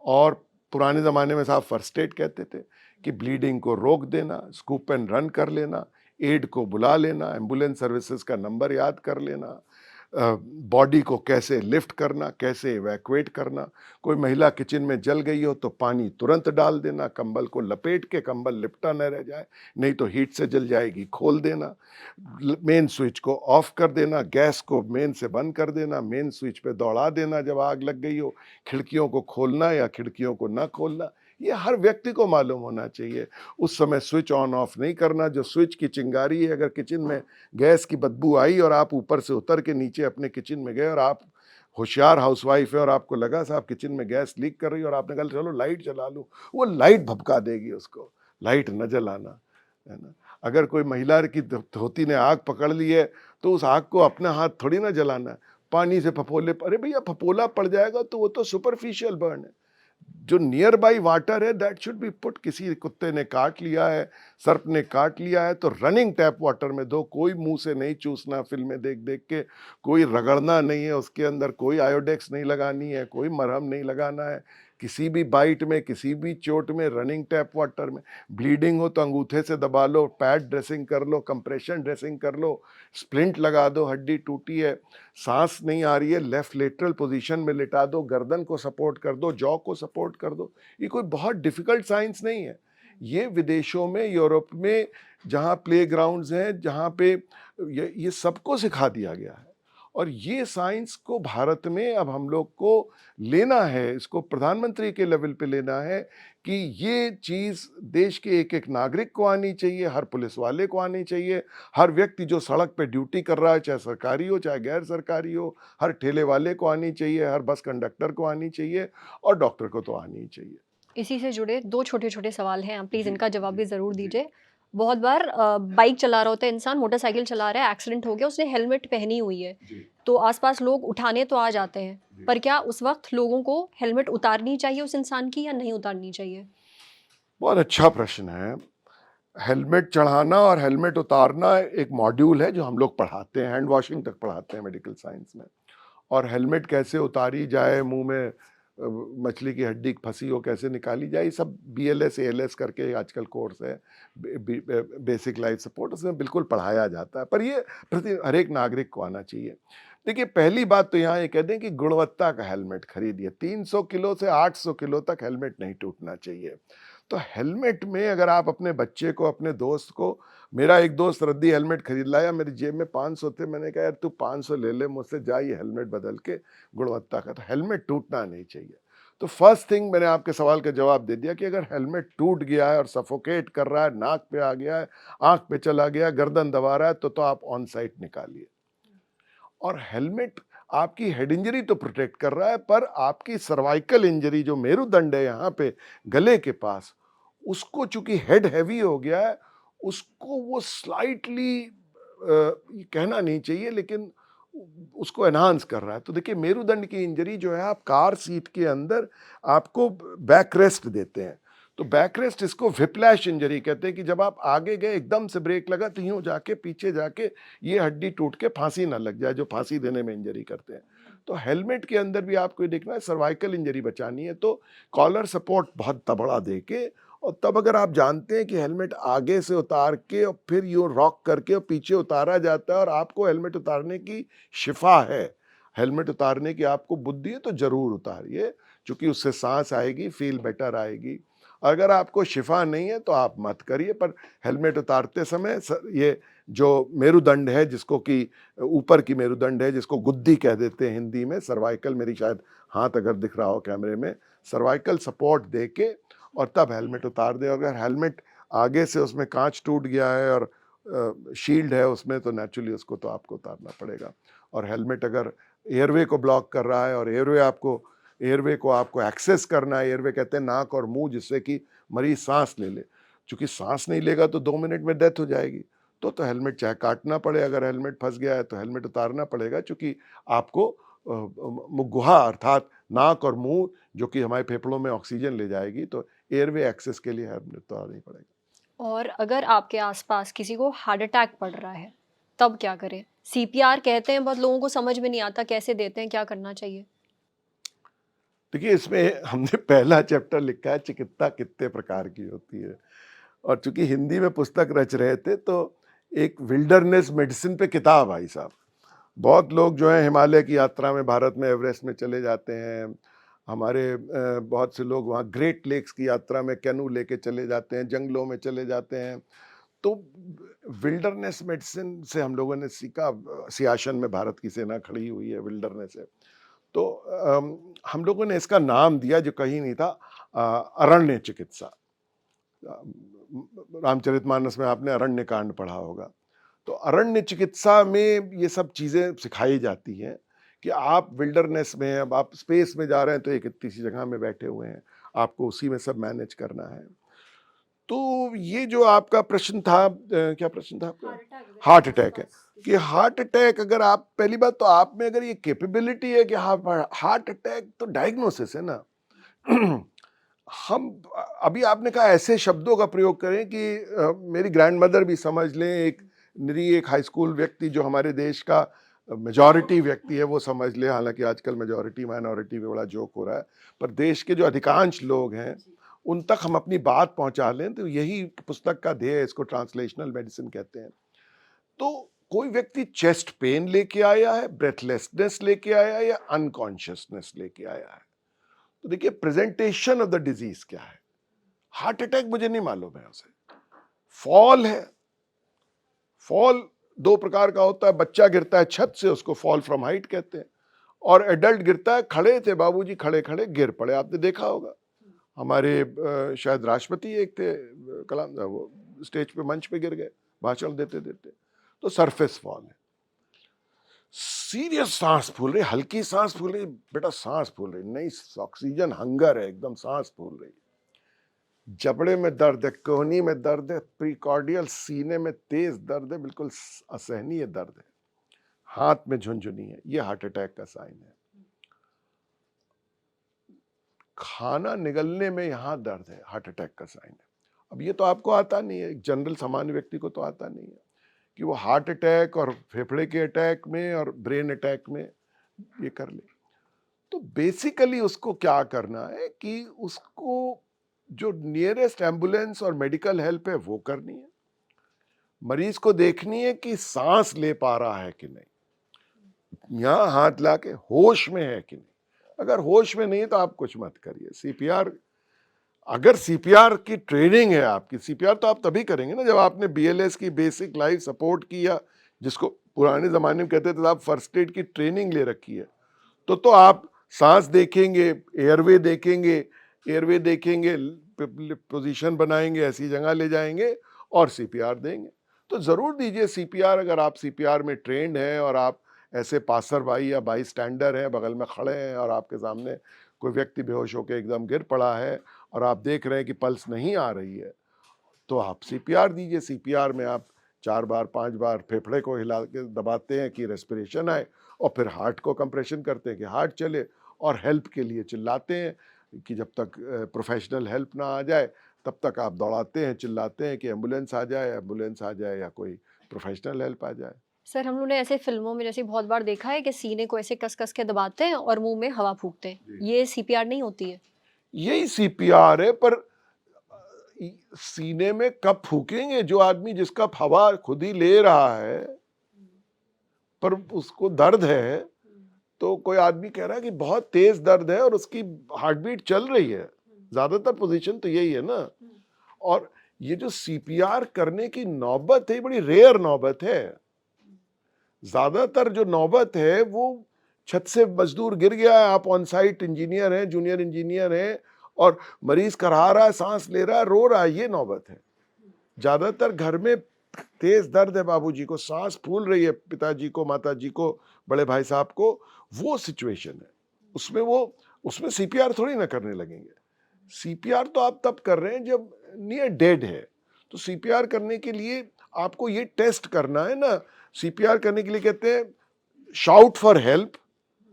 और पुराने ज़माने में साहब फर्स्ट एड कहते थे कि ब्लीडिंग को रोक देना, स्कूप एंड रन कर लेना, एड को बुला लेना, एम्बुलेंस सर्विसेज का नंबर याद कर लेना, बॉडी को कैसे लिफ्ट करना, कैसे इवैक्यूएट करना। कोई महिला किचन में जल गई हो तो पानी तुरंत डाल देना, कंबल को लपेट के, कंबल लिपटा न रह जाए, नहीं तो हीट से जल जाएगी, खोल देना, मेन स्विच को ऑफ कर देना, गैस को मेन से बंद कर देना, मेन स्विच पे दौड़ा देना जब आग लग गई हो, खिड़कियों को खोलना या खिड़कियों को न खोलना, ये हर व्यक्ति को मालूम होना चाहिए। उस समय स्विच ऑन ऑफ नहीं करना, जो स्विच की चिंगारी है, अगर किचन में गैस की बदबू आई और आप ऊपर से उतर के नीचे अपने किचन में गए और आप होशियार हाउसवाइफ है और आपको लगा साहब किचन में गैस लीक कर रही है और आपने कहा चलो लाइट जला लूँ, वो लाइट भभका देगी उसको, लाइट न जलाना, है ना। अगर कोई महिला की धोती ने आग पकड़ ली है तो उस आग को अपना हाथ थोड़ी ना जलाना, पानी से फफोले, अरे भैया फफोला पड़ जाएगा तो वो तो सुपरफिशियल बर्न है। जो नियर बाई वाटर है दैट शुड बी पुट, किसी कुत्ते ने काट लिया है, सर्प ने काट लिया है तो रनिंग टैप वाटर में दो, कोई मुंह से नहीं चूसना फिल्में देख देख के, कोई रगड़ना नहीं है उसके अंदर, कोई आयोडेक्स नहीं लगानी है, कोई मरहम नहीं लगाना है, किसी भी बाइट में, किसी भी चोट में, रनिंग टैप वाटर में। ब्लीडिंग हो तो अंगूठे से दबा लो, पैड ड्रेसिंग कर लो, कंप्रेशन ड्रेसिंग कर लो, स्प्लिंट लगा दो, हड्डी टूटी है, सांस नहीं आ रही है, लेफ्ट लेटरल पोजीशन में लिटा दो, गर्दन को सपोर्ट कर दो, जॉ को सपोर्ट कर दो। ये कोई बहुत डिफिकल्ट साइंस नहीं है। ये विदेशों में, यूरोप में जहाँ प्ले ग्राउंड्स हैं, जहाँ पे ये सबको सिखा दिया गया है। और ये साइंस को भारत में अब हम लोग को लेना है, इसको प्रधानमंत्री के लेवल पे लेना है कि ये चीज़ देश के एक एक नागरिक को आनी चाहिए, हर पुलिस वाले को आनी चाहिए, हर व्यक्ति जो सड़क पे ड्यूटी कर रहा है, चाहे सरकारी हो चाहे गैर सरकारी हो, हर ठेले वाले को आनी चाहिए, हर बस कंडक्टर को आनी चाहिए और डॉक्टर को तो आनी ही चाहिए। इसी से जुड़े 2 छोटे-छोटे सवाल हैं, आप प्लीज़ जी, इनका जवाब भी ज़रूर जी, दीजिए। बहुत बार बाइक चला रहा होता है इंसान, मोटरसाइकिल चला रहा है, एक्सीडेंट हो गया, उसने हेलमेट पहनी हुई है, जी, तो आस-पास लोग उठाने तो आ जाते हैं, जी। पर क्या उस वक़्त लोगों को हेलमेट उतारनी चाहिए उस इंसान की या नहीं उतारनी चाहिए? बहुत अच्छा प्रश्न है। हेलमेट चढ़ाना और हेलमेट उतारना एक मॉड्यूल है जो हम लोग पढ़ाते हैं, हैंड वॉशिंग तक पढ़ाते हैं मेडिकल साइंस में। और हेलमेट कैसे उतारी जाए, मुंह में मछली की हड्डी फंसी हो कैसे निकाली जाए, ये सब BLS ALS करके आजकल कोर्स है, बेसिक लाइफ सपोर्ट, उसमें बिल्कुल पढ़ाया जाता है। पर ये प्रति हर एक नागरिक को आना चाहिए। देखिए, पहली बात तो यहाँ ये कह दें कि गुणवत्ता का हेलमेट खरीदिए। 300 किलो से 800 किलो तक हेलमेट नहीं टूटना चाहिए। तो हेलमेट में अगर आप अपने बच्चे को, अपने दोस्त को, मेरा एक दोस्त रद्दी हेलमेट खरीद लाया, मेरी जेब में 500 थे, मैंने कहा यार तू 500 ले ले मुझसे, जा ये हेलमेट बदल के गुणवत्ता का। तो हेलमेट टूटना नहीं चाहिए। तो फर्स्ट थिंग, मैंने आपके सवाल का जवाब दे दिया कि अगर हेलमेट टूट गया है और सफोकेट कर रहा है, नाक पे आ गया है, आंख पे चला गया, गर्दन दबा रहा है, तो आप ऑन साइट निकालिए। और हेलमेट आपकी हेड इंजरी तो प्रोटेक्ट कर रहा है, पर आपकी सर्वाइकल इंजरी, जो मेरुदंड है यहाँ पे गले के पास, उसको चूंकि हेड हैवी हो गया है, उसको वो स्लाइटली कहना नहीं चाहिए लेकिन उसको एनहांस कर रहा है। तो देखिए, मेरुदंड की इंजरी जो है, आप कार सीट के अंदर आपको बैक रेस्ट देते हैं, तो बैक रेस्ट, इसको विप्लैश इंजरी कहते हैं कि जब आप आगे गए, एकदम से ब्रेक लगा तो यूं जाके पीछे जाके ये हड्डी टूट के फांसी ना लग जाए, जो फांसी देने में इंजरी करते हैं। तो हेलमेट के अंदर भी आपको ये देखना है, सर्वाइकल इंजरी बचानी है तो कॉलर सपोर्ट बहुत तबड़ा दे के, और तब अगर आप जानते हैं कि हेलमेट आगे से उतार के और फिर यूं रॉक करके और पीछे उतारा जाता है और आपको हेलमेट उतारने की शिफा है, हेलमेट उतारने की आपको बुद्धि है, तो जरूर उतारिए, क्योंकि उससे सांस आएगी, फील बेटर आएगी। अगर आपको शिफा नहीं है तो आप मत करिए। पर हेलमेट उतारते समय ये जो मेरुदंड है, जिसको कि ऊपर की मेरुदंड है, जिसको गुद्दी कह देते हैं हिंदी में, सर्वाइकल, मेरी शायद हाथ अगर दिख रहा हो कैमरे में, सर्वाइकल सपोर्ट दे के और तब हेलमेट उतार दे। अगर हेलमेट आगे से उसमें कांच टूट गया है और शील्ड है उसमें, तो नेचुरली उसको तो आपको उतारना पड़ेगा। और हेलमेट अगर एयरवे को ब्लॉक कर रहा है और एयरवे को आपको एक्सेस करना है, एयरवे कहते हैं नाक और मुंह, जिससे कि मरीज सांस ले ले, क्योंकि सांस नहीं लेगा तो 2 मिनट में डेथ हो जाएगी। तो हेलमेट चाहे काटना पड़े, अगर हेलमेट फंस गया है तो हेलमेट उतारना पड़ेगा, क्योंकि आपको मुगुहा अर्थात नाक और मुंह, जो कि हमारे फेफड़ों में ऑक्सीजन ले जाएगी, तो एयरवे एक्सेस के लिए हेलमेट उतारना ही पड़ेगा। और अगर आपके आस-पास किसी को हार्ट अटैक पड़ रहा है, तब क्या करें? CPR कहते हैं, बहुत लोगों को समझ में नहीं आता कैसे देते हैं, क्या करना चाहिए? देखिए, इसमें हमने पहला चैप्टर लिखा है, चिकित्सा कितने प्रकार की होती है। और चूंकि हिंदी में पुस्तक रच रहे थे, तो एक विल्डरनेस मेडिसिन पे किताब आई साहब। बहुत लोग जो है हिमालय की यात्रा में, भारत में एवरेस्ट में चले जाते हैं। हमारे बहुत से लोग वहाँ ग्रेट लेक्स की यात्रा में कैनू लेके चले जाते हैं, जंगलों में चले जाते हैं। तो विल्डरनेस मेडिसिन से हम लोगों ने सीखा। सियाचिन में भारत की सेना खड़ी हुई है विल्डरनेस है। तो हम लोगों ने इसका नाम दिया, जो कहीं नहीं था, अरण्य चिकित्सा। रामचरितमानस में आपने अरण्य कांड पढ़ा होगा। तो अरण्य चिकित्सा में ये सब चीज़ें सिखाई जाती हैं कि आप विल्डरनेस में, अब आप स्पेस में जा रहे हैं तो एक इतनी सी जगह में बैठे हुए हैं, आपको उसी में सब मैनेज करना है। तो ये जो आपका प्रश्न था, क्या प्रश्न था आपका? हार्ट अटैक है कि हार्ट अटैक, अगर आप, पहली बात तो आप में अगर ये कैपेबिलिटी है कि हार्ट अटैक, तो डायग्नोसिस है ना। हम अभी आपने कहा ऐसे शब्दों का प्रयोग करें कि मेरी ग्रैंडमदर भी समझ लें, एक हाई स्कूल व्यक्ति जो हमारे देश का मेजॉरिटी व्यक्ति है वो समझ ले। हालांकि आजकल मेजॉरिटी माइनॉरिटी में बड़ा जोक हो रहा है, पर देश के जो अधिकांश लोग हैं उन तक हम अपनी बात पहुंचा लें, तो यही पुस्तक का ध्येय है। इसको ट्रांसलेशनल मेडिसिन कहते हैं। तो कोई व्यक्ति चेस्ट पेन लेके आया है, ब्रेथलेसनेस लेके आया है, या अनकॉन्शियसनेस लेके आया है, तो देखिए प्रेजेंटेशन ऑफ द डिजीज क्या है। हार्ट अटैक मुझे नहीं मालूम है उसे, फॉल है, फॉल दो प्रकार का होता है, बच्चा गिरता है छत से, उसको फॉल फ्रॉम हाइट कहते हैं, और एडल्ट गिरता है, खड़े थे बाबूजी, खड़े खड़े गिर पड़े, आपने देखा होगा। हमारे शायद राष्ट्रपति एक थे, कलाम, वो स्टेज पे मंच पे गिर गए भाषण देते देते। तो सरफेस फॉल है। सीरियस सांस फूल रही, हल्की सांस फूल रही, बेटा सांस फूल रही नहीं, ऑक्सीजन हंगर है, एकदम सांस फूल रही, जबड़े में दर्द है, कोहनी में दर्द है, प्रीकॉर्डियल सीने में तेज दर्द है, बिल्कुल असहनीय दर्द है, हाथ में झुनझुनी है, ये हार्ट अटैक का साइन है। खाना निगलने में यहां दर्द है, हार्ट अटैक का साइन है। अब ये तो आपको आता नहीं है, एक जनरल सामान्य व्यक्ति को तो आता नहीं है कि वो हार्ट अटैक और फेफड़े के अटैक में और ब्रेन अटैक में ये कर ले। तो बेसिकली उसको क्या करना है कि उसको जो नियरेस्ट एम्बुलेंस और मेडिकल हेल्प है वो करनी है, मरीज को देखनी है कि सांस ले पा रहा है कि नहीं, यहां हाथ ला के होश में है कि नहीं। अगर होश में नहीं तो आप कुछ मत करिए। सीपीआर, अगर सीपीआर की ट्रेनिंग है आपकी, सीपीआर तो आप तभी करेंगे ना जब आपने बीएलएस की बेसिक लाइफ सपोर्ट की, या जिसको पुराने जमाने में कहते थे आप फर्स्ट एड की ट्रेनिंग ले रखी है, तो आप सांस देखेंगे, एयरवे देखेंगे, एयरवे देखेंगे, पोजीशन बनाएंगे, ऐसी जगह ले जाएंगे और सीपीआर देंगे। तो जरूर दीजिए सीपीआर, अगर आप सीपीआर में ट्रेंड हैं और आप ऐसे पासर भाई या बाई स्टैंडर हैं, बगल में खड़े हैं और आपके सामने कोई व्यक्ति बेहोश होकर एकदम गिर पड़ा है और आप देख रहे हैं कि पल्स नहीं आ रही है, तो आप सीपीआर दीजिए। सीपीआर में आप 4 बार 5 बार फेफड़े को हिला के दबाते हैं कि रेस्पिरेशन आए, और फिर हार्ट को कंप्रेशन करते हैं कि हार्ट चले, और हेल्प के लिए चिल्लाते हैं कि जब तक प्रोफेशनल हेल्प ना आ जाए तब तक आप दौड़ाते हैं, चिल्लाते हैं कि एम्बुलेंस आ जाए, एम्बुलेंस आ जाए, या कोई प्रोफेशनल हेल्प आ जाए। सर, हम लोगों ने ऐसे फिल्मों में जैसे बहुत बार देखा है कि सीने को ऐसे कस कस के दबाते हैं और मुंह में हवा फूंकते हैं, ये सीपीआर नहीं होती है? यही सीपीआर है, पर सीने में कब फूकेंगे? जो आदमी जिसका हवा खुद ही ले रहा है पर उसको दर्द है, तो कोई आदमी कह रहा है कि बहुत तेज दर्द है और उसकी हार्ट बीट चल रही है, ज्यादातर पोजीशन तो यही है ना। और ये जो सीपीआर करने की नौबत है, बड़ी रेयर नौबत है। ज्यादातर जो नौबत है वो छत से मजदूर गिर गया है, आप ऑन साइट इंजीनियर हैं, जूनियर इंजीनियर हैं, और मरीज करा रहा है, सांस ले रहा है, रो रहा है, ये नौबत है। ज्यादातर घर में तेज दर्द है, बाबूजी को सांस फूल रही है, पिताजी को, माताजी को, बड़े भाई साहब को, वो सिचुएशन है। उसमें सीपीआर थोड़ी ना करने लगेंगे। सीपीआर तो आप तब कर रहे हैं जब नियर डेड है। तो सीपीआर करने के लिए आपको ये टेस्ट करना है ना। सीपीआर करने के लिए कहते हैं शाउट फॉर हेल्प,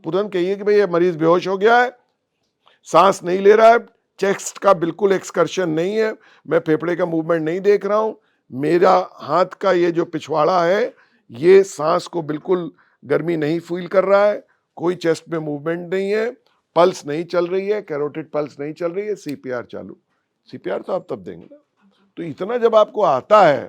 तुरंत कहिए कि भाई ये मरीज बेहोश हो गया है, सांस नहीं ले रहा है, चेस्ट का बिल्कुल एक्सकर्शन नहीं है, मैं फेफड़े का मूवमेंट नहीं देख रहा हूं, मेरा हाथ का ये जो पिछवाड़ा है ये सांस को बिल्कुल गर्मी नहीं फील कर रहा है, कोई चेस्ट में मूवमेंट नहीं है, पल्स नहीं चल रही है, कैरोटिड पल्स नहीं चल रही है, सीपीआर चालू। सीपीआर तो आप तब देंगे ना। तो इतना जब आपको आता है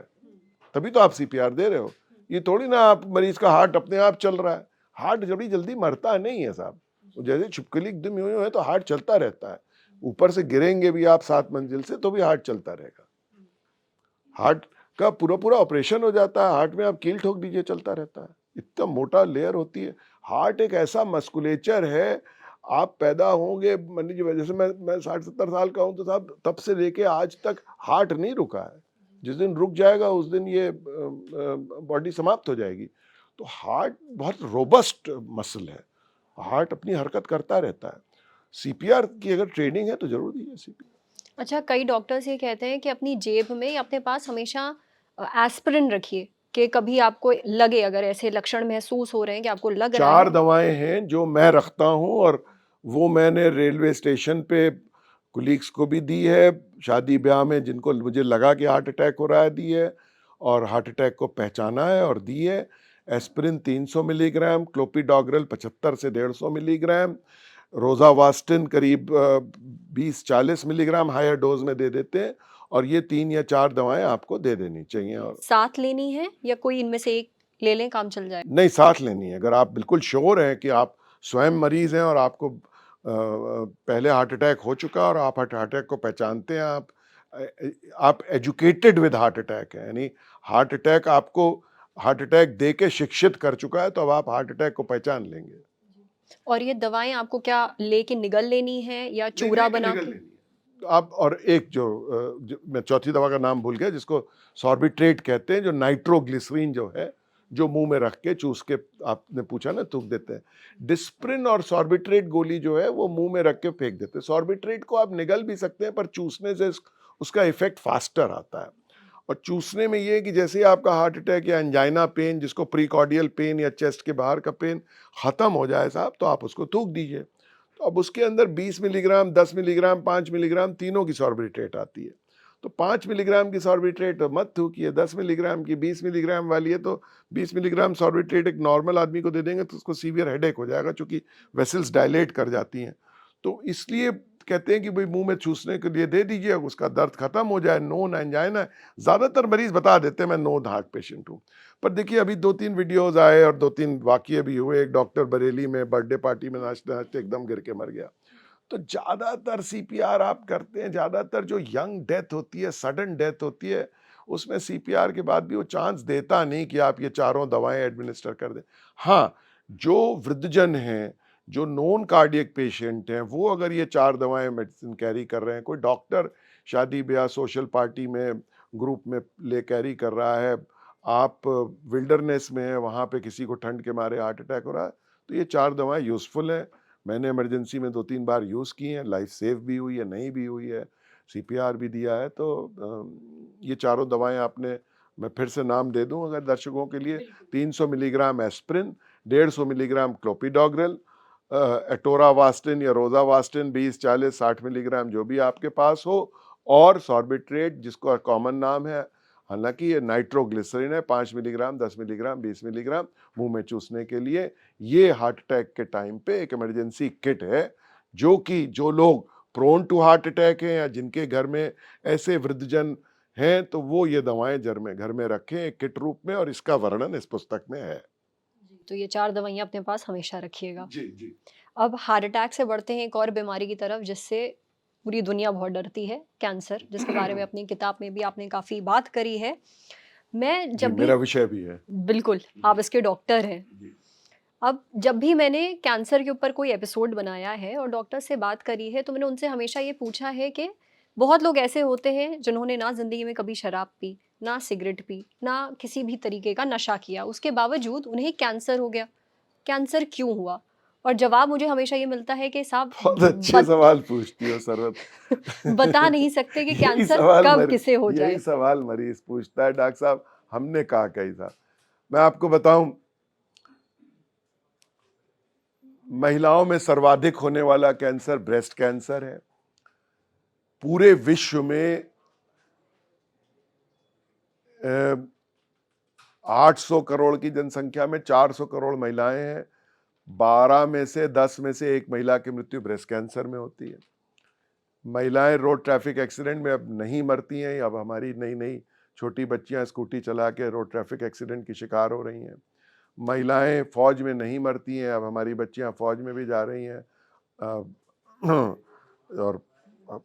तभी तो आप सीपीआर दे रहे हो। ये थोड़ी ना आप मरीज का हार्ट अपने आप चल रहा है। हार्ट जल्दी जल्दी मरता नहीं है साहब, जैसे छिपकली एकदम यूं है तो हार्ट चलता रहता है। ऊपर से गिरेंगे भी आप 7 मंजिल से तो भी हार्ट चलता रहेगा। हार्ट का पूरा पूरा ऑपरेशन हो जाता है, हार्ट में आप कील ठोक दीजिए चलता रहता है, इतना मोटा लेयर होती है। हार्ट एक ऐसा मस्कुलेचर है, आप पैदा होंगे, मान लीजिए जैसे मैं 60-70 साल का हूं, तो साहब तब से लेके आज तक हार्ट नहीं रुका है। जिस दिन रुक जाएगा उस दिन ये बॉडी समाप्त हो जाएगी। तो हार्ट बहुत रोबस्ट मसल है, हार्ट अपनी हरकत करता रहता है। सीपीआर की अगर ट्रेनिंग है तो जरूर दीजिए सीपीआर। अच्छा, कई डॉक्टर्स ये कहते हैं कि अपनी जेब में या अपने पास हमेशा एस्पिरिन रखिए, कि कभी आपको लगे, अगर ऐसे लक्षण महसूस हो रहे हैं कि आपको लग रहा है। 4 दवाएं हैं जो मैं रखता हूं, और वो मैंने रेलवे स्टेशन पे कुलीग्स को भी दी है, शादी ब्याह में जिनको मुझे लगा कि हार्ट अटैक हो रहा है दी है, और हार्ट अटैक को पहचाना है और दी है। एस्पिरिन 300 मिलीग्राम, क्लोपिडोग्रेल 75 से 150 मिलीग्राम, रोजावास्टिन करीब 20-40 मिलीग्राम हायर डोज में दे देते हैं, और ये 3 या 4 दवाएं आपको दे देनी चाहिए। और साथ लेनी है या कोई इनमें से एक ले लें, काम चल जाए? नहीं, साथ लेनी है। अगर आप बिल्कुल श्योर हैं कि आप स्वयं मरीज हैं और आपको पहले हार्ट अटैक हो चुका और आप हार्ट अटैक को पहचानते हैं, आप एजुकेटेड विद हार्ट अटैक है, यानी हार्ट अटैक आपको हार्ट अटैक दे के शिक्षित कर चुका है, तो अब आप हार्ट अटैक को पहचान लेंगे। और ये दवाएं आपको क्या लेके निगल लेनी है या चूरा बना के? आप और एक जो मैं चौथी दवा का नाम भूल गया, जिसको सॉर्बिट्रेट कहते हैं, जो नाइट्रोग्लिसरीन जो है, जो मुंह में रख के चूस के, आपने पूछा ना, थूक देते हैं। डिस्प्रिन और सॉर्बिट्रेट गोली जो है वो मुंह में रख के फेंक देते हैं। सॉर्बिट्रेट को आप निगल भी सकते हैं, पर चूसने से उसका इफेक्ट फास्टर आता है। और चूसने में ये है कि जैसे आपका हार्ट अटैक या एंजाइना पेन, जिसको प्रीकॉर्डियल पेन या चेस्ट के बाहर का पेन खत्म हो जाए साहब, तो आप उसको थूक दीजिए। तो अब उसके अंदर 20 मिलीग्राम, 10 मिलीग्राम, 5 मिलीग्राम तीनों की सॉर्बिट्रेट आती है। तो 5 मिलीग्राम की सॉर्बिट्रेट मत थूकिए, 10 मिलीग्राम की, 20 मिलीग्राम वाली है तो 20 मिलीग्राम सॉर्बिट्रेट एक नॉर्मल आदमी को दे देंगे तो उसको सीवियर हेडेक हो जाएगा, क्योंकि वेसल्स डायलेट कर जाती हैं। तो इसलिए कहते हैं कि भाई मुंह में चूसने के लिए दे दीजिए, उसका दर्द खत्म हो जाए। नोन एंजाइना ज़्यादातर मरीज बता देते हैं मैं नोन हार्ट पेशेंट हूँ, पर देखिए अभी 2-3 वीडियोस आए और 2-3 वाकये भी हुए। एक डॉक्टर बरेली में बर्थडे पार्टी में नाचते नाचते एकदम गिर के मर गया। तो ज़्यादातर सीपीआर आप करते हैं, ज़्यादातर जो यंग डेथ होती है, सडन डेथ होती है, उसमें सीपीआर के बाद भी वो चांस देता नहीं कि आप ये चारों दवाएं एडमिनिस्टर कर दें। हाँ, जो वृद्धजन हैं, जो नॉन कार्डियक पेशेंट हैं, वो अगर ये 4 दवाएं मेडिसिन कैरी कर रहे हैं, कोई डॉक्टर शादी ब्याह सोशल पार्टी में ग्रुप में ले कैरी कर रहा है, आप विल्डरनेस में हैं, वहाँ पे किसी को ठंड के मारे हार्ट अटैक हो रहा है, तो ये 4 दवाएं यूज़फुल हैं। मैंने इमरजेंसी में 2-3 बार यूज़ की हैं, लाइफ सेव भी हुई है, नहीं भी हुई है, सीपीआर भी दिया है। तो ये चारों दवाएं आपने, मैं फिर से नाम दे दूं अगर दर्शकों के लिए, 300 मिलीग्राम एस्प्रिन, 150 मिलीग्राम क्लोपिडोग्रेल, एटोरावास्टिन या रोजावास्टिन 20, 40, 60 मिलीग्राम जो भी आपके पास हो, और सॉर्बिट्रेट जिसको कॉमन नाम है, हालांकि ये नाइट्रोग्लिसरीन है, 5 मिलीग्राम, 10 मिलीग्राम, 20 मिलीग्राम मुंह में चूसने के लिए। ये हार्ट अटैक के टाइम पे एक इमरजेंसी किट है, जो कि जो लोग प्रोन टू हार्ट अटैक हैं या जिनके घर में ऐसे वृद्धजन हैं, तो वो ये दवाएं घर में रखें एक किट रूप में, और इसका वर्णन इस पुस्तक में है। तो ये 4 दवाइयाँ अपने पास हमेशा रखिएगा। जी जी। अब हार्ट अटैक से बढ़ते हैं एक और बीमारी की तरफ जिससे पूरी दुनिया बहुत डरती है, कैंसर, जिसके बारे में अपनी किताब में भी आपने काफ़ी बात करी है। मैं जब भी, मेरा विषय भी है। बिल्कुल, आप इसके डॉक्टर हैं। अब जब भी मैंने कैंसर के ऊपर कोई एपिसोड बनाया है और डॉक्टर से बात करी है, तो मैंने उनसे हमेशा ये पूछा है कि बहुत लोग ऐसे होते हैं जिन्होंने ना ज़िंदगी में कभी शराब पी, ना सिगरेट पी, ना किसी भी तरीके का नशा किया, उसके बावजूद उन्हें कैंसर हो गया। कैंसर क्यों हुआ? और जवाब मुझे हमेशा ये मिलता है कि साहब बहुत अच्छे सवाल पूछती हो सरवत। बता नहीं सकते कि यही कैंसर सवाल कब किसे हो जाए। यही सवाल मरीज पूछता है, डॉक्टर साहब हमने कहा कही था। मैं आपको बताऊं, महिलाओं में सर्वाधिक होने वाला कैंसर ब्रेस्ट कैंसर है। पूरे विश्व में 800 करोड़ की जनसंख्या में 400 करोड़ महिलाएं हैं। 12 में से 10 में से एक महिला की मृत्यु ब्रेस्ट कैंसर में होती है। महिलाएं रोड ट्रैफिक एक्सीडेंट में अब नहीं मरती हैं। अब हमारी नई नई छोटी बच्चियां स्कूटी चला के रोड ट्रैफिक एक्सीडेंट की शिकार हो रही हैं। महिलाएं फौज में नहीं मरती हैं। अब हमारी बच्चियां फौज में भी जा रही हैं और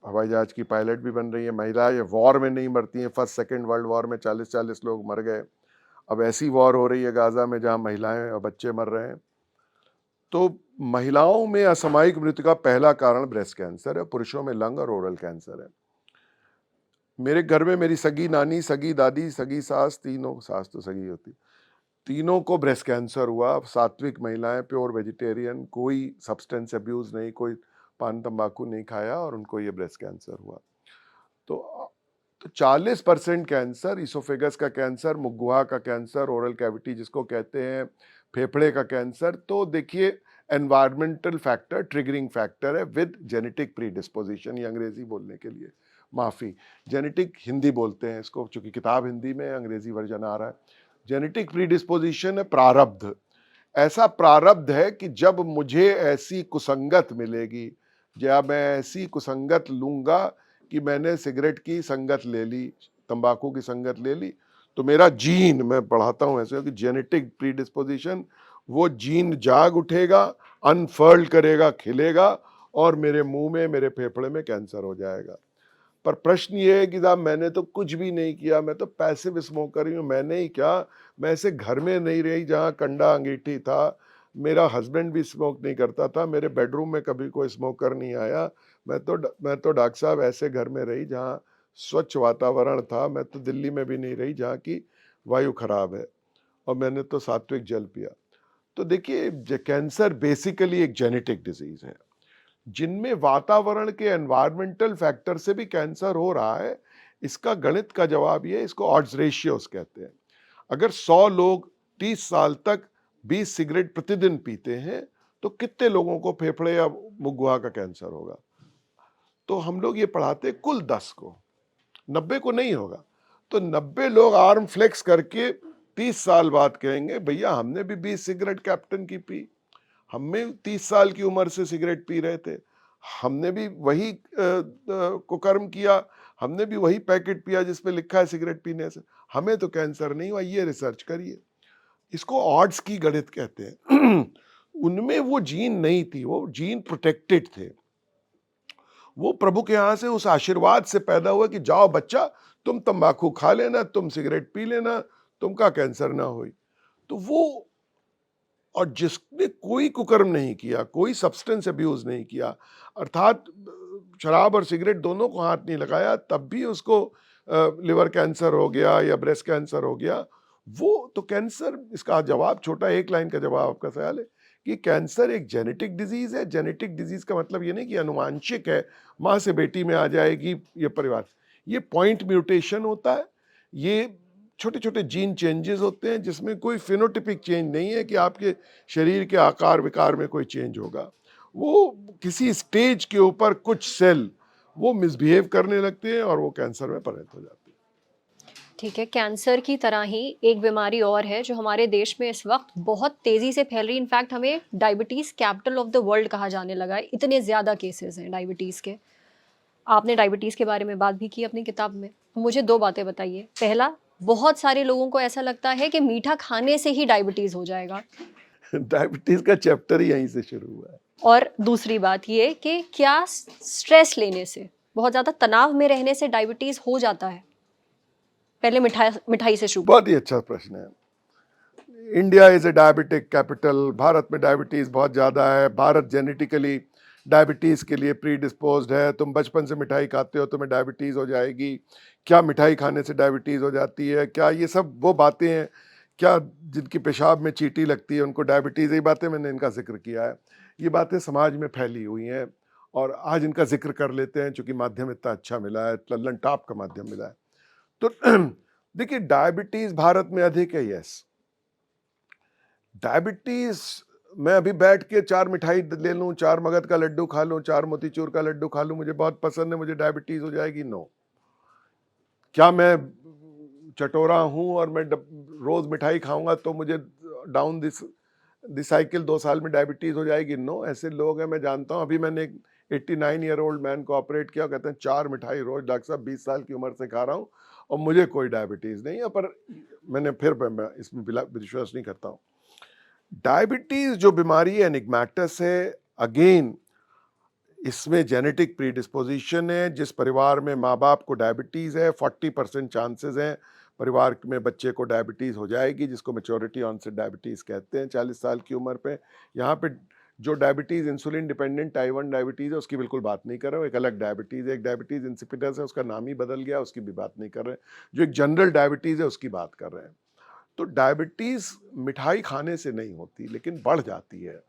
हवाई जहाज की पायलट भी बन रही है। महिलाएं वॉर में नहीं मरती हैं। फर्स्ट सेकेंड वर्ल्ड वॉर में 40-40 लोग मर गए। अब ऐसी वॉर हो रही है गाजा में जहां महिलाएं और बच्चे मर रहे हैं। तो महिलाओं में असामयिक मृत्यु का पहला कारण ब्रेस्ट कैंसर है। पुरुषों में लंग और ओरल कैंसर है। मेरे घर में मेरी सगी नानी, सगी दादी, सगी सास, तीनों, सास तो सगी होती, तीनों को ब्रेस्ट कैंसर हुआ। सात्विक महिलाएं, प्योर वेजिटेरियन, कोई सब्सटेंस अब्यूज नहीं, कोई पान तंबाकू नहीं खाया, और उनको ये ब्रेस्ट कैंसर हुआ। तो 40% कैंसर, इसोफेगस का कैंसर, मुगुहा का कैंसर, ओरल कैविटी जिसको कहते हैं, फेफड़े का कैंसर, तो देखिए एनवायरमेंटल फैक्टर ट्रिगरिंग फैक्टर है विद जेनेटिक प्रीडिस्पोजिशन। ये अंग्रेजी बोलने के लिए माफ़ी, जेनेटिक हिंदी बोलते हैं इसको, चूंकि किताब हिंदी में, अंग्रेजी वर्जन आ रहा है। जेनेटिक प्रीडिस्पोजिशन है प्रारब्ध। ऐसा प्रारब्ध है कि जब मुझे ऐसी कुसंगत मिलेगी, या मैं ऐसी कुसंगत लूँगा कि मैंने सिगरेट की संगत ले ली, तंबाकू की संगत ले ली, तो मेरा जीन, मैं पढ़ाता हूँ ऐसे कि जेनेटिक प्रीडिस्पोजिशन, वो जीन जाग उठेगा, अनफर्ल करेगा, खिलेगा, और मेरे मुंह में, मेरे फेफड़े में कैंसर हो जाएगा। पर प्रश्न ये है कि साहब मैंने तो कुछ भी नहीं किया, मैं तो पैसिव स्मोकर ही हूँ। मैंने ही क्या, मैं ऐसे घर में नहीं रही जहाँ कंडा अंगीठी था, मेरा हस्बैंड भी स्मोक नहीं करता था, मेरे बेडरूम में कभी कोई स्मोकर नहीं आया। मैं तो डॉक्टर साहब ऐसे घर में रही जहाँ स्वच्छ वातावरण था। मैं तो दिल्ली में भी नहीं रही जहाँ की वायु खराब है, और मैंने तो सात्विक जल पिया। तो देखिए, कैंसर बेसिकली एक जेनेटिक डिजीज है, जिनमें वातावरण के एनवायरमेंटल फैक्टर से भी कैंसर हो रहा है। इसका गणित का जवाब ये है, इसको ऑड्स रेशियोस कहते हैं। अगर 100 लोग 30 साल तक 20 सिगरेट प्रतिदिन पीते हैं, तो कितने लोगों को फेफड़े या मुंह का कैंसर होगा? तो हम लोग ये पढ़ाते कुल 10 को, 90 को नहीं होगा। तो 90 लोग आर्म फ्लेक्स करके 30 साल बाद कहेंगे, भैया हमने भी 20 सिगरेट कैप्टन की पी, हमें 30 साल की उम्र से सिगरेट पी रहे थे, हमने भी वही कुकर्म किया, हमने भी वही पैकेट पिया जिस पे लिखा है सिगरेट पीने से, हमें तो कैंसर नहीं हुआ। ये रिसर्च करिए। इसको ऑड्स की गणित कहते हैं। उनमें वो जीन नहीं थी, वो जीन प्रोटेक्टेड थे। वो प्रभु के यहां से उस आशीर्वाद से पैदा हुआ कि जाओ बच्चा, तुम तंबाकू खा लेना, तुम सिगरेट पी लेना, तुमका कैंसर ना हो। तो वो, और जिसने कोई कुकर्म नहीं किया, कोई सब्सटेंस अब्यूज नहीं किया, अर्थात शराब और सिगरेट दोनों को हाथ नहीं लगाया, तब भी उसको लिवर कैंसर हो गया या ब्रेस्ट कैंसर हो गया, वो तो कैंसर। इसका जवाब छोटा, एक लाइन का जवाब आपका सवाल है कि कैंसर एक जेनेटिक डिजीज है। जेनेटिक डिजीज का मतलब ये नहीं कि अनुवांशिक है, माँ से बेटी में आ जाएगी, ये परिवार, ये पॉइंट म्यूटेशन होता है, ये छोटे छोटे जीन चेंजेस होते हैं, जिसमें कोई फिनोटिपिक चेंज नहीं है कि आपके शरीर के आकार विकार में कोई चेंज होगा। वो किसी स्टेज के ऊपर कुछ सेल वो मिसबिहेव करने लगते हैं और वो कैंसर में परिणत हो जाते हैं। ठीक है, कैंसर की तरह ही एक बीमारी और है जो हमारे देश में इस वक्त बहुत तेज़ी से फैल रही है। इनफैक्ट हमें diabetes capital of the world कहा जाने लगा है, इतने ज़्यादा केसेस हैं डायबिटीज़ के। आपने डायबिटीज़ के बारे में बात भी की अपनी किताब में। मुझे 2 बातें बताइए। पहला, बहुत सारे लोगों को ऐसा लगता है कि मीठा खाने से ही डायबिटीज़ हो जाएगा, डायबिटीज का चैप्टर ही यहीं से शुरू हुआ है। और दूसरी बात ये कि क्या स्ट्रेस लेने से, बहुत ज़्यादा तनाव में रहने से डायबिटीज़ हो जाता है? पहले मिठाई से शुरू। बहुत ही अच्छा प्रश्न है। India is a diabetic capital. Bharat में डायबिटीज बहुत ज़्यादा है। भारत जेनेटिकली डायबिटीज़ के लिए प्री डिस्पोज्ड है। तुम बचपन से मिठाई खाते हो, तुम्हें डायबिटीज़ हो जाएगी। क्या मिठाई खाने से डायबिटीज़ हो जाती है? क्या ये सब वो बातें हैं? क्या जिनकी पेशाब में चींटी लगती है उनको डायबिटीज़? ये बातें मैंने इनका जिक्र किया है। ये बातें समाज में फैली हुई हैं और आज इनका जिक्र कर लेते हैं, चूँकि माध्यम इतना अच्छा मिला है, लल्लन टॉप का माध्यम मिला है। तो देखिए, डायबिटीज भारत में अधिक है, यस। डायबिटीज, मैं अभी बैठ के 4 मिठाई ले लूं, 4 मगध का लड्डू खा लूं, 4 मोतीचूर का लड्डू खा लूं, मुझे बहुत पसंद है, मुझे डायबिटीज हो जाएगी? नो। क्या मैं चटोरा हूं और मैं रोज मिठाई खाऊंगा तो मुझे डाउन दिस साइकिल 2 साल में डायबिटीज हो जाएगी? नो। ऐसे लोग हैं, मैं जानता हूं। अभी मैंने एक 89 ईयर ओल्ड मैन को ऑपरेट किया, कहते हैं 4 मिठाई रोज डॉक्टर साहब 20 साल की उम्र से खा रहा हूं और मुझे कोई डायबिटीज नहीं है। पर मैं इसमें विश्वास नहीं करता हूं। डायबिटीज जो बीमारी है एनिग्मेटस है। अगेन, इसमें जेनेटिक प्रीडिस्पोजिशन है। जिस परिवार में माँ बाप को डायबिटीज है, 40% चांसेस हैं परिवार में बच्चे को डायबिटीज हो जाएगी, जिसको मैच्योरिटी ऑनसेट डायबिटीज कहते हैं 40 साल की उम्र पे। यहाँ पे जो diabetes insulin dependent type 1 diabetes है उसकी बिल्कुल बात नहीं कर रहे हो, एक अलग डायबिटीज है। एक डायबिटीज इंसिपिडस है, उसका नाम ही बदल गया, उसकी भी बात नहीं कर रहे हैं। जो एक जनरल डायबिटीज है उसकी बात कर रहे हैं। तो डायबिटीज मिठाई खाने से नहीं होती, लेकिन बढ़ जाती है।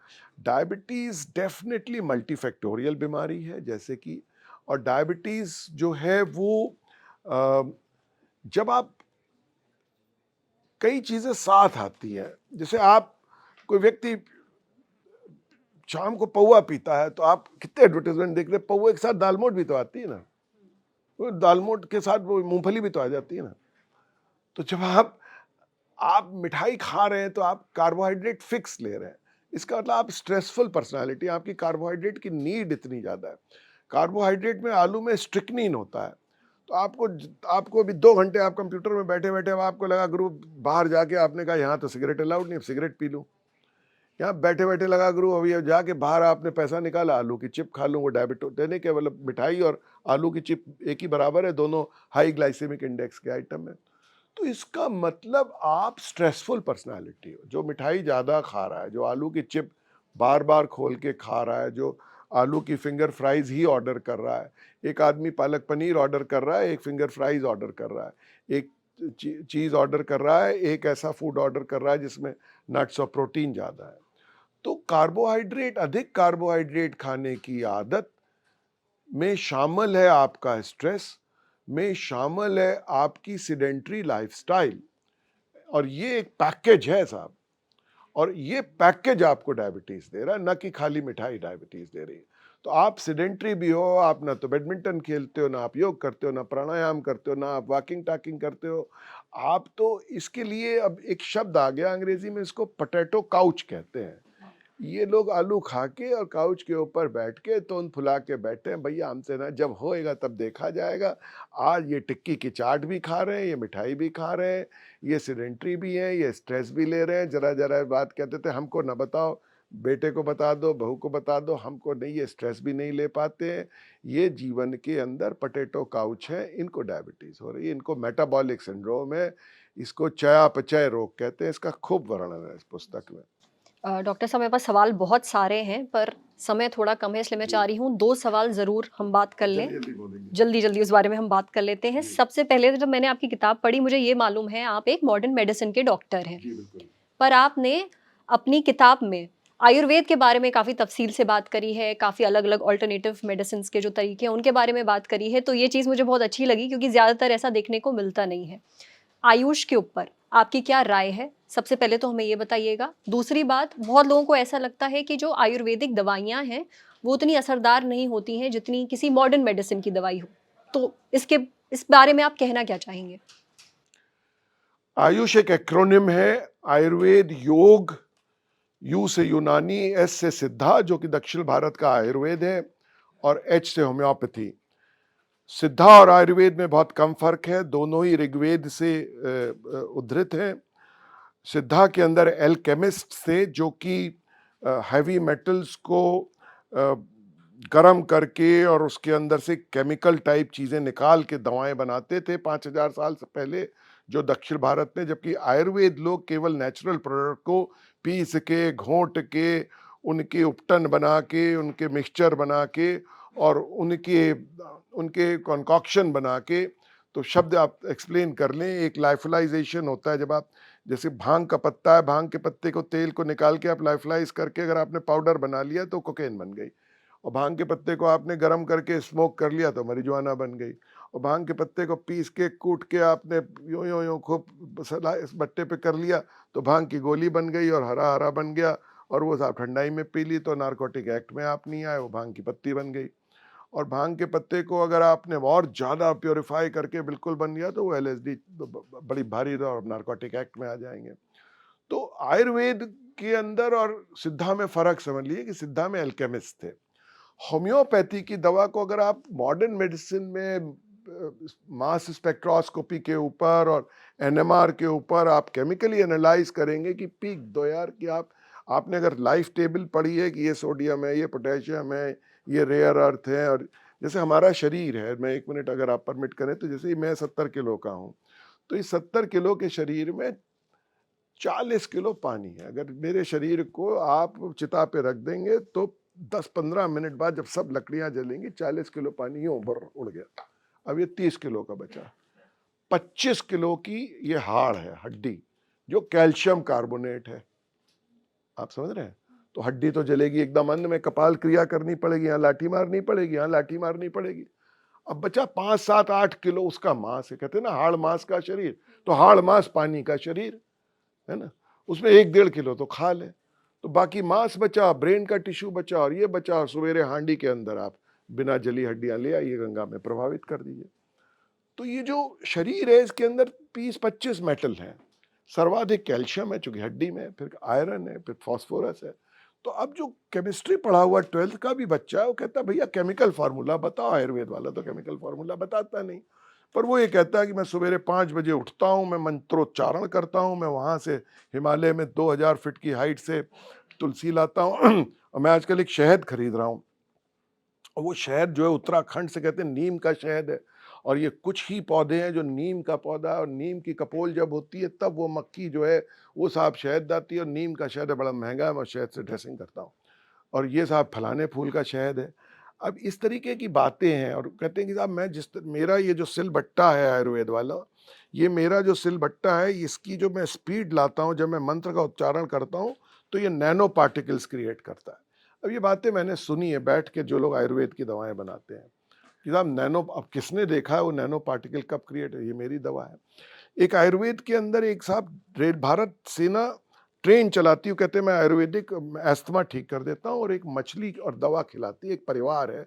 डायबिटीज डेफिनेटली मल्टीफैक्टोरियल बीमारी है, जैसे कि, और डायबिटीज जो है वो जब आप कई चीजें साथ आती हैं, जैसे आप, कोई व्यक्ति शाम को पौवा पीता है तो आप कितने एडवर्टाइजमेंट देख रहे हैं, पौवे के साथ दालमोट भी तो आती है ना, वो दालमोट के साथ वो मूंगफली भी तो आ जाती है ना। तो जब आप मिठाई खा रहे हैं तो आप कार्बोहाइड्रेट फिक्स ले रहे हैं, इसका मतलब आप स्ट्रेसफुल पर्सनालिटी, आपकी कार्बोहाइड्रेट की नीड इतनी ज़्यादा है। कार्बोहाइड्रेट में, आलू में स्ट्रिक्नीन होता है। तो आपको अभी 2 घंटे आप कंप्यूटर में बैठे बैठे, अब आपको लगा गुरु बाहर जाके आपने कहा यहाँ तो सिगरेट अलाउड नहीं, अब सिगरेट पी लूँ। यहाँ बैठे बैठे लगा करूँ, अभी अब जाके बाहर आपने पैसा निकाला, आलू की चिप खा लूँ, वो डायबिटीज देने के, मतलब मिठाई और आलू की चिप एक ही बराबर है, दोनों हाई ग्लाइसेमिक इंडेक्स के आइटम है। तो इसका मतलब आप स्ट्रेसफुल पर्सनालिटी हो, जो मिठाई ज़्यादा खा रहा है, जो आलू की चिप बार बार खोल के खा रहा है, जो आलू की फिंगर फ्राइज ही ऑर्डर कर रहा है। एक आदमी पालक पनीर ऑर्डर कर रहा है, एक फिंगर फ्राइज ऑर्डर कर रहा है, एक चीज़ ऑर्डर कर रहा है, एक ऐसा फूड ऑर्डर कर रहा है जिसमें नट्स और प्रोटीन ज़्यादा है। तो कार्बोहाइड्रेट, अधिक कार्बोहाइड्रेट खाने की आदत में शामिल है आपका स्ट्रेस, में शामिल है आपकी सिडेंट्री लाइफस्टाइल, और ये एक पैकेज है साहब, और ये पैकेज आपको डायबिटीज दे रहा है, न कि खाली मिठाई डायबिटीज दे रही है। तो आप सिडेंट्री भी हो, आप ना तो बैडमिंटन खेलते हो, ना आप योग करते हो, ना प्राणायाम करते हो, ना आप वॉकिंग टाकिंग करते हो, आप तो इसके लिए अब एक शब्द आ गया अंग्रेजी में, इसको पोटैटो काउच कहते हैं। ये लोग आलू खा के और काउच के ऊपर बैठ के तोन फुला के बैठे हैं, भैया हमसे ना, जब होएगा तब देखा जाएगा। आज ये टिक्की की चाट भी खा रहे हैं, ये मिठाई भी खा रहे हैं, ये सिडेंट्री भी है, ये स्ट्रेस भी ले रहे हैं। जरा जरा बात कहते थे, हमको ना बताओ, बेटे को बता दो, बहू को बता दो, हमको नहीं, ये स्ट्रेस भी नहीं ले पाते हैं। ये जीवन के अंदर पोटैटो काउच है, इनको डायबिटीज़ हो रही है, इनको मेटाबॉलिक सिंड्रोम है, इसको चयापचय रोग कहते हैं। इसका खूब वर्णन है इस पुस्तक में। डॉक्टर साहब, मेरे पास सवाल बहुत सारे हैं पर समय थोड़ा कम है, इसलिए मैं चाह रही हूँ 2 सवाल ज़रूर हम बात कर लें। जल्दी जल्दी उस बारे में हम बात कर लेते हैं। सबसे पहले जब मैंने आपकी किताब पढ़ी, मुझे ये मालूम है आप एक मॉडर्न मेडिसिन के डॉक्टर हैं, पर आपने अपनी किताब में आयुर्वेद के बारे में काफ़ी तफसील से बात करी है, काफ़ी अलग अलग ऑल्टरनेटिव मेडिसिन के जो तरीके हैं उनके बारे में बात करी है। तो ये चीज़ मुझे बहुत अच्छी लगी, क्योंकि ज़्यादातर ऐसा देखने को मिलता नहीं है। आयुष के ऊपर आपकी क्या राय है, सबसे पहले तो हमें ये बताइएगा। दूसरी बात, बहुत लोगों को ऐसा लगता है कि जो आयुर्वेदिक दवाइयाँ हैं वो उतनी असरदार नहीं होती हैं जितनी किसी मॉडर्न मेडिसिन की दवाई हो, तो इस बारे में आप कहना क्या चाहेंगे? आयुष एक एक्रोनिम है, आयुर्वेद योग, यू से यूनानी, एस से सिद्धा जो कि दक्षिण भारत का आयुर्वेद है, और एच से होम्योपैथी। सिद्धा और आयुर्वेद में बहुत कम फर्क है, दोनों ही ऋग्वेद से उद्धृत हैं। सिद्धा के अंदर एल्केमिस्ट थे जो कि हैवी मेटल्स को गर्म करके और उसके अंदर से केमिकल टाइप चीज़ें निकाल के दवाएं बनाते थे 5000 साल से पहले, जो दक्षिण भारत में। जबकि आयुर्वेद लोग केवल नेचुरल प्रोडक्ट को पीस के, घोंट के, उनके उपटन बना के, उनके मिक्सचर बना के और उनके कॉन्कॉक्शन बना के, तो शब्द आप एक्सप्लेन कर लें, एक लाइफलाइजेशन होता है। जब आप, जैसे भांग का पत्ता है, भांग के पत्ते को, तेल को निकाल के आप लाइफलाइज करके अगर आपने पाउडर बना लिया तो कोकेन बन गई, और भांग के पत्ते को आपने गर्म करके स्मोक कर लिया तो marijuana बन गई, और भांग के पत्ते को पीस के कूट के आपने यूं यूं यूं खूब इस बट्टे पे कर लिया तो भांग की गोली बन गई और हरा हरा बन गया, और वो आप ठंडाई में पी ली तो नारकोटिक एक्ट में आप नहीं आए, वो भांग की पत्ती बन गई। और भांग के पत्ते को अगर आपने और ज़्यादा प्योरीफाई करके बिल्कुल बन गया तो वो LSD बड़ी भारी और नारकोटिक एक्ट में आ जाएंगे। तो आयुर्वेद के अंदर और सिद्धा में फ़र्क समझ लिए कि सिद्धा में एल्केमिस्ट थे। होम्योपैथी की दवा को अगर आप मॉडर्न मेडिसिन में मास स्पेक्ट्रोस्कोपी के ऊपर और NMR के ऊपर आप केमिकली एनालाइज करेंगे कि पीक दो यार, कि आपने अगर लाइफ टेबल पढ़ी है कि ये सोडियम है, ये पोटेशियम है, ये रेयर अर्थ है, और जैसे हमारा शरीर है, मैं 1 मिनट अगर आप परमिट करें, तो जैसे मैं 70 किलो का हूँ, तो इस 70 किलो के शरीर में 40 किलो पानी है। अगर मेरे शरीर को आप चिता पे रख देंगे तो 10-15 मिनट बाद जब सब लकड़ियां जलेंगी 40 किलो पानी यूं भर उड़ गया। अब ये 30 किलो का बचा। 25 किलो की ये हाड़ है, हड्डी, जो कैल्शियम कार्बोनेट है। आप समझ रहे हैं? तो हड्डी तो जलेगी एकदम अंत में, कपाल क्रिया करनी पड़ेगी, यहाँ लाठी मारनी पड़ेगी, यहाँ लाठी मारनी पड़ेगी। अब बचा 5, 7, 8 किलो उसका मांस है। कहते हैं ना हाड़ मांस का शरीर, तो हाड़ मांस पानी का शरीर है ना, उसमें 1-1.5 किलो तो खाल है, तो बाकी मांस बचा, ब्रेन का टिश्यू बचा, और ये बचा, और सवेरे हांडी के अंदर आप बिना जली हड्डियां ले आइए, गंगा में प्रभावित कर दीजिए। तो ये जो शरीर है इसके अंदर 20-25 मेटल है, सर्वाधिक कैल्शियम है चूंकि हड्डी में, फिर आयरन है, फिर फास्फोरस है। तो अब जो केमिस्ट्री पढ़ा हुआ 12th का भी बच्चा है, वो कहता है भैया केमिकल फार्मूला बताओ। आयुर्वेद वाला तो केमिकल फार्मूला बताता नहीं, पर वो ये कहता है कि मैं सवेरे 5 बजे उठता हूँ, मैं मंत्रोच्चारण करता हूँ, मैं वहाँ से हिमालय में 2000 फीट की हाइट से तुलसी लाता हूँ और मैं आजकल एक शहद खरीद रहा हूँ, और वो शहद जो है उत्तराखंड से कहते हैं नीम का शहद है, और ये कुछ ही पौधे हैं जो नीम का पौधा है, और नीम की कपोल जब होती है तब वो मक्खी जो है वो साहब शहद दाती है, और नीम का शहद है बड़ा महंगा है, मैं शहद से ड्रेसिंग करता हूँ, और ये साहब फलाने फूल का शहद है। अब इस तरीके की बातें हैं, और कहते हैं कि साहब मैं मेरा ये जो सिलबट्टा है आयुर्वेद वाला, ये मेरा जो सिलबट्टा है, इसकी जो मैं स्पीड लाता हूँ जब मैं मंत्र का उच्चारण करता हूँ तो ये नैनो पार्टिकल्स क्रिएट करता है। अब ये बातें मैंने सुनी है बैठ के, जो लोग आयुर्वेद की दवाएं बनाते हैं कि साहब नैनो, अब किसने देखा है वो नैनो पार्टिकल कब क्रिएट है, ये मेरी दवा है। एक आयुर्वेद के अंदर एक साहब भारत सेना ट्रेन चलाती हूँ, कहते हैं मैं आयुर्वेदिक अस्थमा ठीक कर देता हूँ, और एक मछली और दवा खिलाती है, एक परिवार है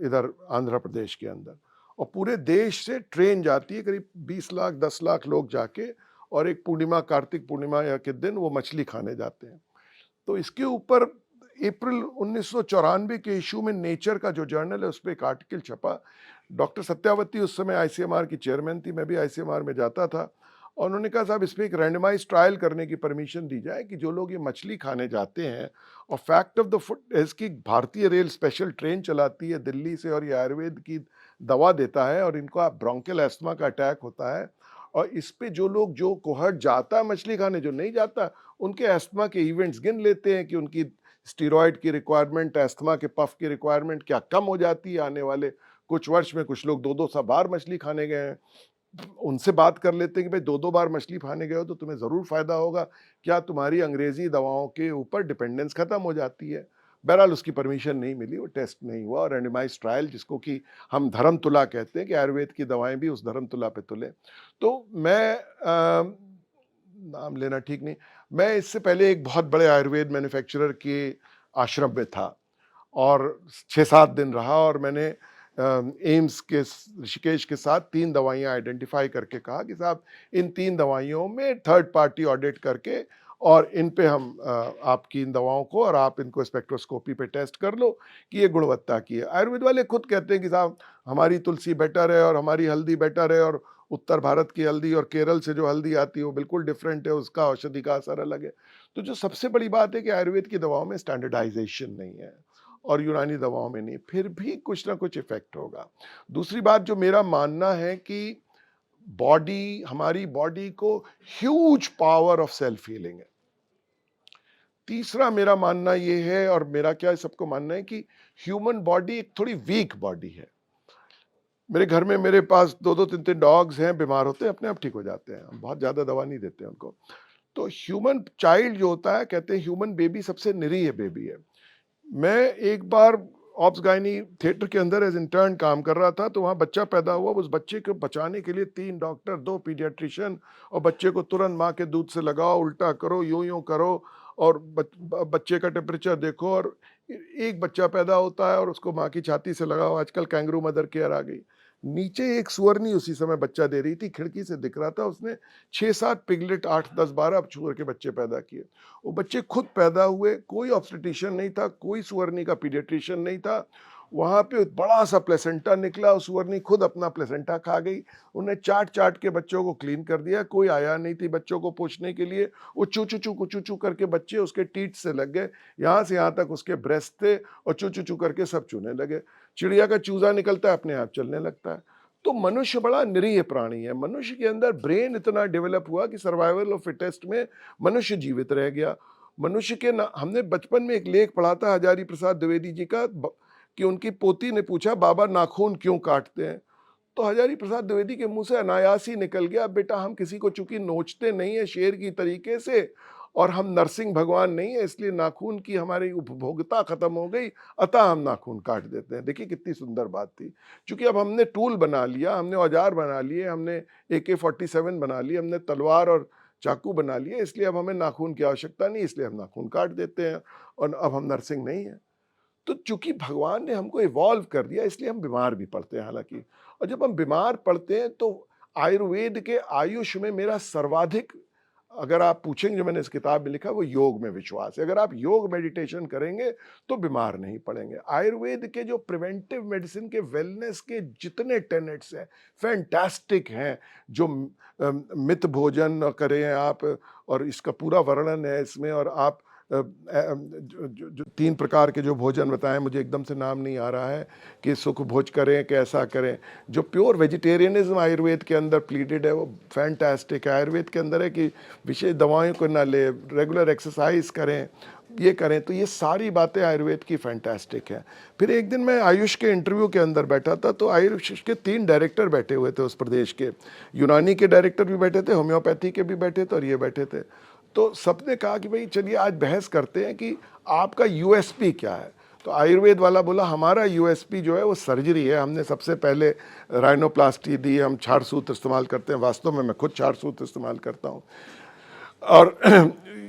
इधर आंध्र प्रदेश के अंदर, और पूरे देश से ट्रेन जाती है, करीब 20 लाख 10 लाख लोग जाके, और एक पूर्णिमा कार्तिक पूर्णिमा या के दिन वो मछली खाने जाते हैं। तो इसके ऊपर अप्रैल 1994 के इशू में नेचर का जो जर्नल है उस पर एक आर्टिकल छपा। डॉक्टर सत्यावती उस समय आईसीएमआर की चेयरमैन थी, मैं भी आईसीएमआर में जाता था, और उन्होंने कहा साहब इस पर एक रैंडमाइज ट्रायल करने की परमिशन दी जाए कि जो लोग ये मछली खाने जाते हैं, और फैक्ट ऑफ द फुट इसकी भारतीय रेल स्पेशल ट्रेन चलाती है दिल्ली से, और ये आयुर्वेद की दवा देता है, और इनको ब्रोंकियल एस्थमा का अटैक होता है, और इस पे जो लोग, जो कोहर्ट जाता है मछली खाने, जो नहीं जाता, उनके एस्थमा के इवेंट्स गिन लेते हैं कि उनकी स्टीरॉयड की रिक्वायरमेंट, एस्थमा के पफ की रिक्वायरमेंट क्या कम हो जाती है आने वाले कुछ वर्ष में। कुछ लोग 2-2 बार मछली खाने गए हैं, उनसे बात कर लेते हैं कि भाई 2-2 बार मछली खाने गए हो तो तुम्हें ज़रूर फ़ायदा होगा, क्या तुम्हारी अंग्रेज़ी दवाओं के ऊपर डिपेंडेंस ख़त्म हो जाती है। बहरहाल उसकी परमिशन नहीं मिली, वो टेस्ट नहीं हुआ, और रैंडमाइज्ड ट्रायल जिसको कि हम धर्मतुला कहते हैं कि आयुर्वेद की दवाएं भी उस धर्मतुला पे तुले। तो मैं नाम लेना ठीक नहीं, मैं इससे पहले एक बहुत बड़े आयुर्वेद मैन्युफैक्चरर के आश्रम में था और 6-7 दिन रहा, और मैंने एम्स के ऋषिकेश के साथ 3 दवाइयाँ आइडेंटिफाई करके कहा कि साहब इन 3 दवाइयों में थर्ड पार्टी ऑडिट करके, और इन पे हम आपकी इन दवाओं को, और आप इनको स्पेक्ट्रोस्कोपी पे टेस्ट कर लो कि ये गुणवत्ता की है। आयुर्वेद वाले खुद कहते हैं कि साहब हमारी तुलसी बेटर है, और हमारी हल्दी बेटर है, और उत्तर भारत की हल्दी और केरल से जो हल्दी आती है वो बिल्कुल डिफरेंट है, उसका औषधि का असर अलग है। तो जो सबसे बड़ी बात है कि आयुर्वेद की दवाओं में स्टैंडर्डाइजेशन नहीं है, और यूनानी दवाओं में नहीं, फिर भी कुछ ना कुछ इफेक्ट होगा। दूसरी बात जो मेरा मानना है कि बॉडी, हमारी बॉडी को huge power of self healing है। तीसरा मेरा मानना ये है, और मेरा क्या सबको मानना है, कि ह्यूमन बॉडी एक थोड़ी वीक बॉडी है। मेरे घर में मेरे पास 2-2 3-3 डॉग्स हैं, बीमार होते हैं अपने आप ठीक हो जाते हैं, हम बहुत ज़्यादा दवा नहीं देते उनको। तो ह्यूमन चाइल्ड जो होता है, कहते हैं ह्यूमन बेबी सबसे निरीह बेबी है। मैं एक बार ऑप्स गायनी थिएटर के अंदर एज इंटर्न काम कर रहा था, तो वहाँ बच्चा पैदा हुआ, उस बच्चे को बचाने के लिए 3 डॉक्टर, 2 पीडियाट्रिशियन, और बच्चे को तुरंत माँ के दूध से लगाओ, उल्टा करो, यूं करो, और बच्चे का टेम्परेचर देखो, और एक बच्चा पैदा होता है और उसको माँ की छाती से लगाओ। आजकल कैंगरू मदर केयर आ गई। नीचे एक सुअरनी उसी समय बच्चा दे रही थी, खिड़की से दिख रहा था, उसने 6-7 पिगलेट, 8-10-12 सुअर के बच्चे पैदा किए। वो बच्चे खुद पैदा हुए, कोई ऑब्स्टेट्रिशियन नहीं था, कोई सुअरनी का पीडियाट्रिशियन नहीं था। वहाँ पे बड़ा सा प्लेसेंटा निकला, उस सुअरनी खुद अपना प्लेसेंटा खा गई। उन्हें चाट के बच्चों को क्लीन कर दिया, कोई आया नहीं थी बच्चों को पूछने के लिए। वो चू चू करके बच्चे उसके टीथ से लग गए, यहाँ से यहाँ तक उसके ब्रेस्ट थे, और चू करके सब चूने लगे। चिड़िया का चूजा निकलता है, अपने आप चलने लगता है। तो मनुष्य बड़ा निरीह प्राणी है। मनुष्य के अंदर ब्रेन इतना डेवलप हुआ कि सर्वाइवल ऑफ फिटेस्ट में मनुष्य जीवित रह गया। मनुष्य के हमने बचपन में एक लेख पढ़ा था हजारी प्रसाद द्विवेदी जी का, कि उनकी पोती ने पूछा बाबा नाखून क्यों काटते हैं, तो हजारी प्रसाद द्विवेदी के मुंह से अनायास ही निकल गया, बेटा हम किसी को चूंकि नोचते नहीं है शेर की तरीके से, और हम नरसिंह भगवान नहीं है, इसलिए नाखून की हमारी उपभोक्ता खत्म हो गई, अतः हम नाखून काट देते हैं। देखिए कितनी सुंदर बात थी। क्योंकि अब हमने टूल बना लिया, हमने औजार बना लिए, हमने AK-47 बना लिए, हमने तलवार और चाकू बना लिए, इसलिए अब हमें नाखून की आवश्यकता नहीं, इसलिए हम नाखून काट देते हैं, और अब हम नरसिंह नहीं है। तो चूंकि भगवान ने हमको इवॉल्व कर दिया, इसलिए हम बीमार भी पड़ते हैं हालांकि। और जब हम बीमार पड़ते हैं तो आयुर्वेद के आयुष में मेरा सर्वाधिक, अगर आप पूछेंगे जो मैंने इस किताब में लिखा, वो योग में विश्वास है। अगर आप योग मेडिटेशन करेंगे तो बीमार नहीं पड़ेंगे। आयुर्वेद के जो प्रिवेंटिव मेडिसिन के, वेलनेस के जितने टेनेट्स हैं फैंटास्टिक हैं। जो मित भोजन करें आप, और इसका पूरा वर्णन है इसमें, और आप जो 3 प्रकार के जो भोजन बताएं, मुझे एकदम से नाम नहीं आ रहा है कि सुख भोज करें कि ऐसा करें। जो प्योर वेजिटेरियनिज्म आयुर्वेद के अंदर प्लीडेड है वो फैंटास्टिक है। आयुर्वेद के अंदर है कि विशेष दवाओं को ना ले, रेगुलर एक्सरसाइज करें, ये करें। तो ये सारी बातें आयुर्वेद की फैंटास्टिक है। फिर एक दिन मैं आयुष के इंटरव्यू के अंदर बैठा था, तो आयुष के 3 डायरेक्टर बैठे हुए थे उस प्रदेश के। यूनानी के डायरेक्टर भी बैठे थे, होम्योपैथी के भी बैठे थे और ये बैठे थे। तो सबने कहा कि भाई चलिए आज बहस करते हैं कि आपका यूएसपी क्या है। तो आयुर्वेद वाला बोला हमारा यूएसपी जो है वो सर्जरी है। हमने सबसे पहले राइनोप्लास्टी दी, हम क्षार सूत्र इस्तेमाल करते हैं। वास्तव में मैं खुद क्षार सूत्र इस्तेमाल करता हूँ। और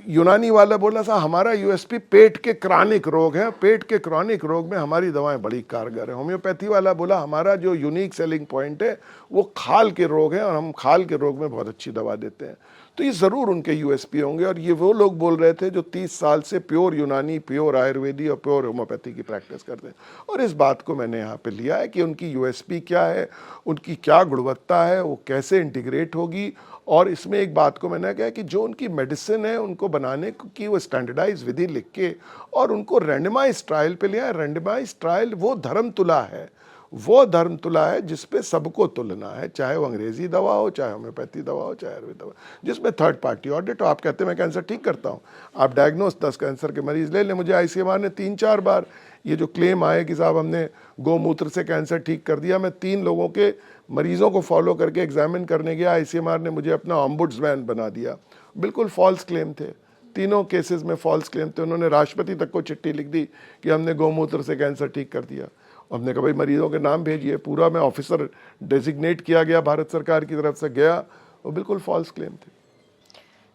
यूनानी वाला बोला था हमारा यूएसपी पेट के क्रॉनिक रोग है, पेट के क्रॉनिक रोग में हमारी दवाएं बड़ी कारगर है। होम्योपैथी वाला बोला हमारा जो यूनिक सेलिंग पॉइंट है वो खाल के रोग है और हम खाल के रोग में बहुत अच्छी दवा देते हैं। तो ये ज़रूर उनके यूएसपी होंगे। और ये वो लोग बोल रहे थे जो 30 साल से प्योर यूनानी, प्योर आयुर्वेदी और प्योर होम्योपैथी की प्रैक्टिस करते हैं। और इस बात को मैंने यहाँ पे लिया है कि उनकी यूएसपी क्या है, उनकी क्या गुणवत्ता है, वो कैसे इंटीग्रेट होगी। और इसमें एक बात को मैंने कहा कि जो उनकी मेडिसिन है उनको बनाने की वो स्टैंडर्डाइज विधि लिख के और उनको रैंडमाइज ट्रायल पे लिया है। रैंडमाइज ट्रायल वो धर्म तुला है, वो धर्म तुला है जिसपे सबको तुलना है, चाहे वो अंग्रेजी दवा हो, चाहे होम्योपैथी दवा हो, चाहे आयुर्वेद दवा, जिसमें थर्ड पार्टी ऑडिट हो। आप कहते हैं मैं कैंसर ठीक करता हूँ, आप डायग्नोस 10 कैंसर के मरीज ले लें। मुझे आईसीएमआर ने 3-4 बार ये जो क्लेम आए कि साहब हमने गौमूत्र से कैंसर ठीक कर दिया, मैं 3 लोगों के मरीजों को फॉलो करके एग्जामिन करने गया, आईसीएमआर ने मुझे अपना ऑम्बुड्समैन बना दिया। बिल्कुल फॉल्स क्लेम थे, तीनों केसेस में फॉल्स क्लेम थे। उन्होंने राष्ट्रपति तक को चिट्ठी लिख दी कि हमने गौमूत्र से कैंसर ठीक कर दिया। हमने कहा भाई मरीजों के नाम भेजिए, पूरा मैं ऑफिसर डेजिग्नेट किया गया भारत सरकार की तरफ से गया, वो बिल्कुल फॉल्स क्लेम थे।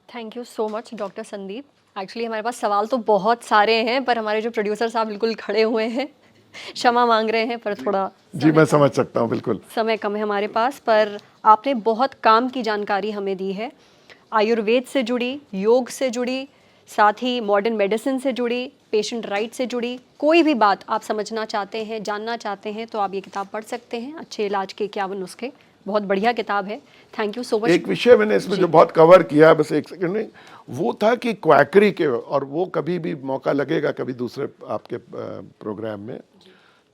Thank you so much doctor Sandeep. Actually हमारे पास सवाल तो बहुत सारे हैं, पर हमारे जो प्रोड्यूसर साहब बिल्कुल खड़े हुए हैं, क्षमा मांग रहे हैं, पर थोड़ा जी मैं समझ सकता हूँ, बिल्कुल समय कम है हमारे पास। पर आपने बहुत काम की जानकारी हमें दी है, आयुर्वेद से जुड़ी, योग से जुड़ी, साथ ही मॉडर्न मेडिसिन से जुड़ी, पेशेंट राइट से जुड़ी। कोई भी बात आप समझना चाहते हैं, जानना चाहते हैं, तो आप ये किताब पढ़ सकते हैं, अच्छे इलाज के 51 नुस्खे। बहुत बढ़िया किताब है। Thank you so much. एक विषय मैंने इसमें जो बहुत कवर किया है, बस एक सेकंड में, वो था कि क्वैकरी के, और वो कभी भी मौका लगेगा कभी दूसरे आपके प्रोग्राम में,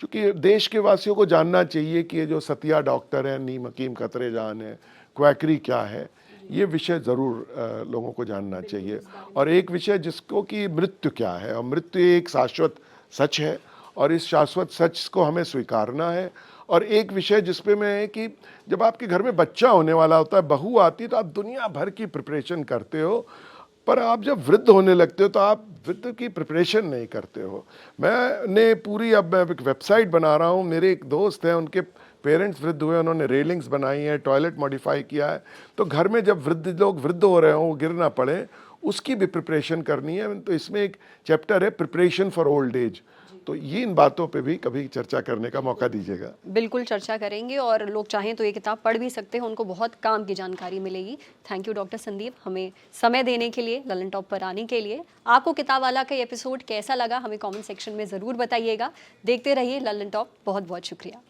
क्योंकि देश के वासियों को जानना चाहिए कि ये जो सतिया डॉक्टर है, नीम हकीम खतरे जान है, क्वैकरी क्या है, ये विषय ज़रूर लोगों को जानना चाहिए। और एक विषय जिसको कि मृत्यु क्या है, और मृत्यु एक शाश्वत सच है और इस शाश्वत सच को हमें स्वीकारना है। और एक विषय जिसपे मैं है कि जब आपके घर में बच्चा होने वाला होता है, बहू आती है, तो आप दुनिया भर की प्रिपरेशन करते हो, पर आप जब वृद्ध होने लगते हो तो आप वृद्ध की प्रिपरेशन नहीं करते हो। मैंने पूरी, अब मैं एक वेबसाइट बना रहा हूँ, मेरे एक दोस्त हैं, उनके पेरेंट्स वृद्ध हुए, उन्होंने रेलिंग्स बनाई हैं, टॉयलेट मॉडिफाई किया है, तो घर में जब वृद्ध लोग वृद्ध हो रहे हों, गिर ना पड़े, उसकी भी प्रिपरेशन करनी है। तो इसमें एक चैप्टर है प्रिपरेशन फॉर ओल्ड एज। तो ये इन बातों पे भी कभी चर्चा करने का मौका दीजिएगा। बिल्कुल चर्चा करेंगे, और लोग चाहें तो ये किताब पढ़ भी सकते हैं, उनको बहुत काम की जानकारी मिलेगी। थैंक यू डॉक्टर संदीप, हमें समय देने के लिए, ललन टॉप पर आने के लिए। आपको किताब वाला का एपिसोड कैसा लगा हमें कमेंट सेक्शन में ज़रूर बताइएगा। देखते रहिए ललन टॉप। बहुत बहुत शुक्रिया।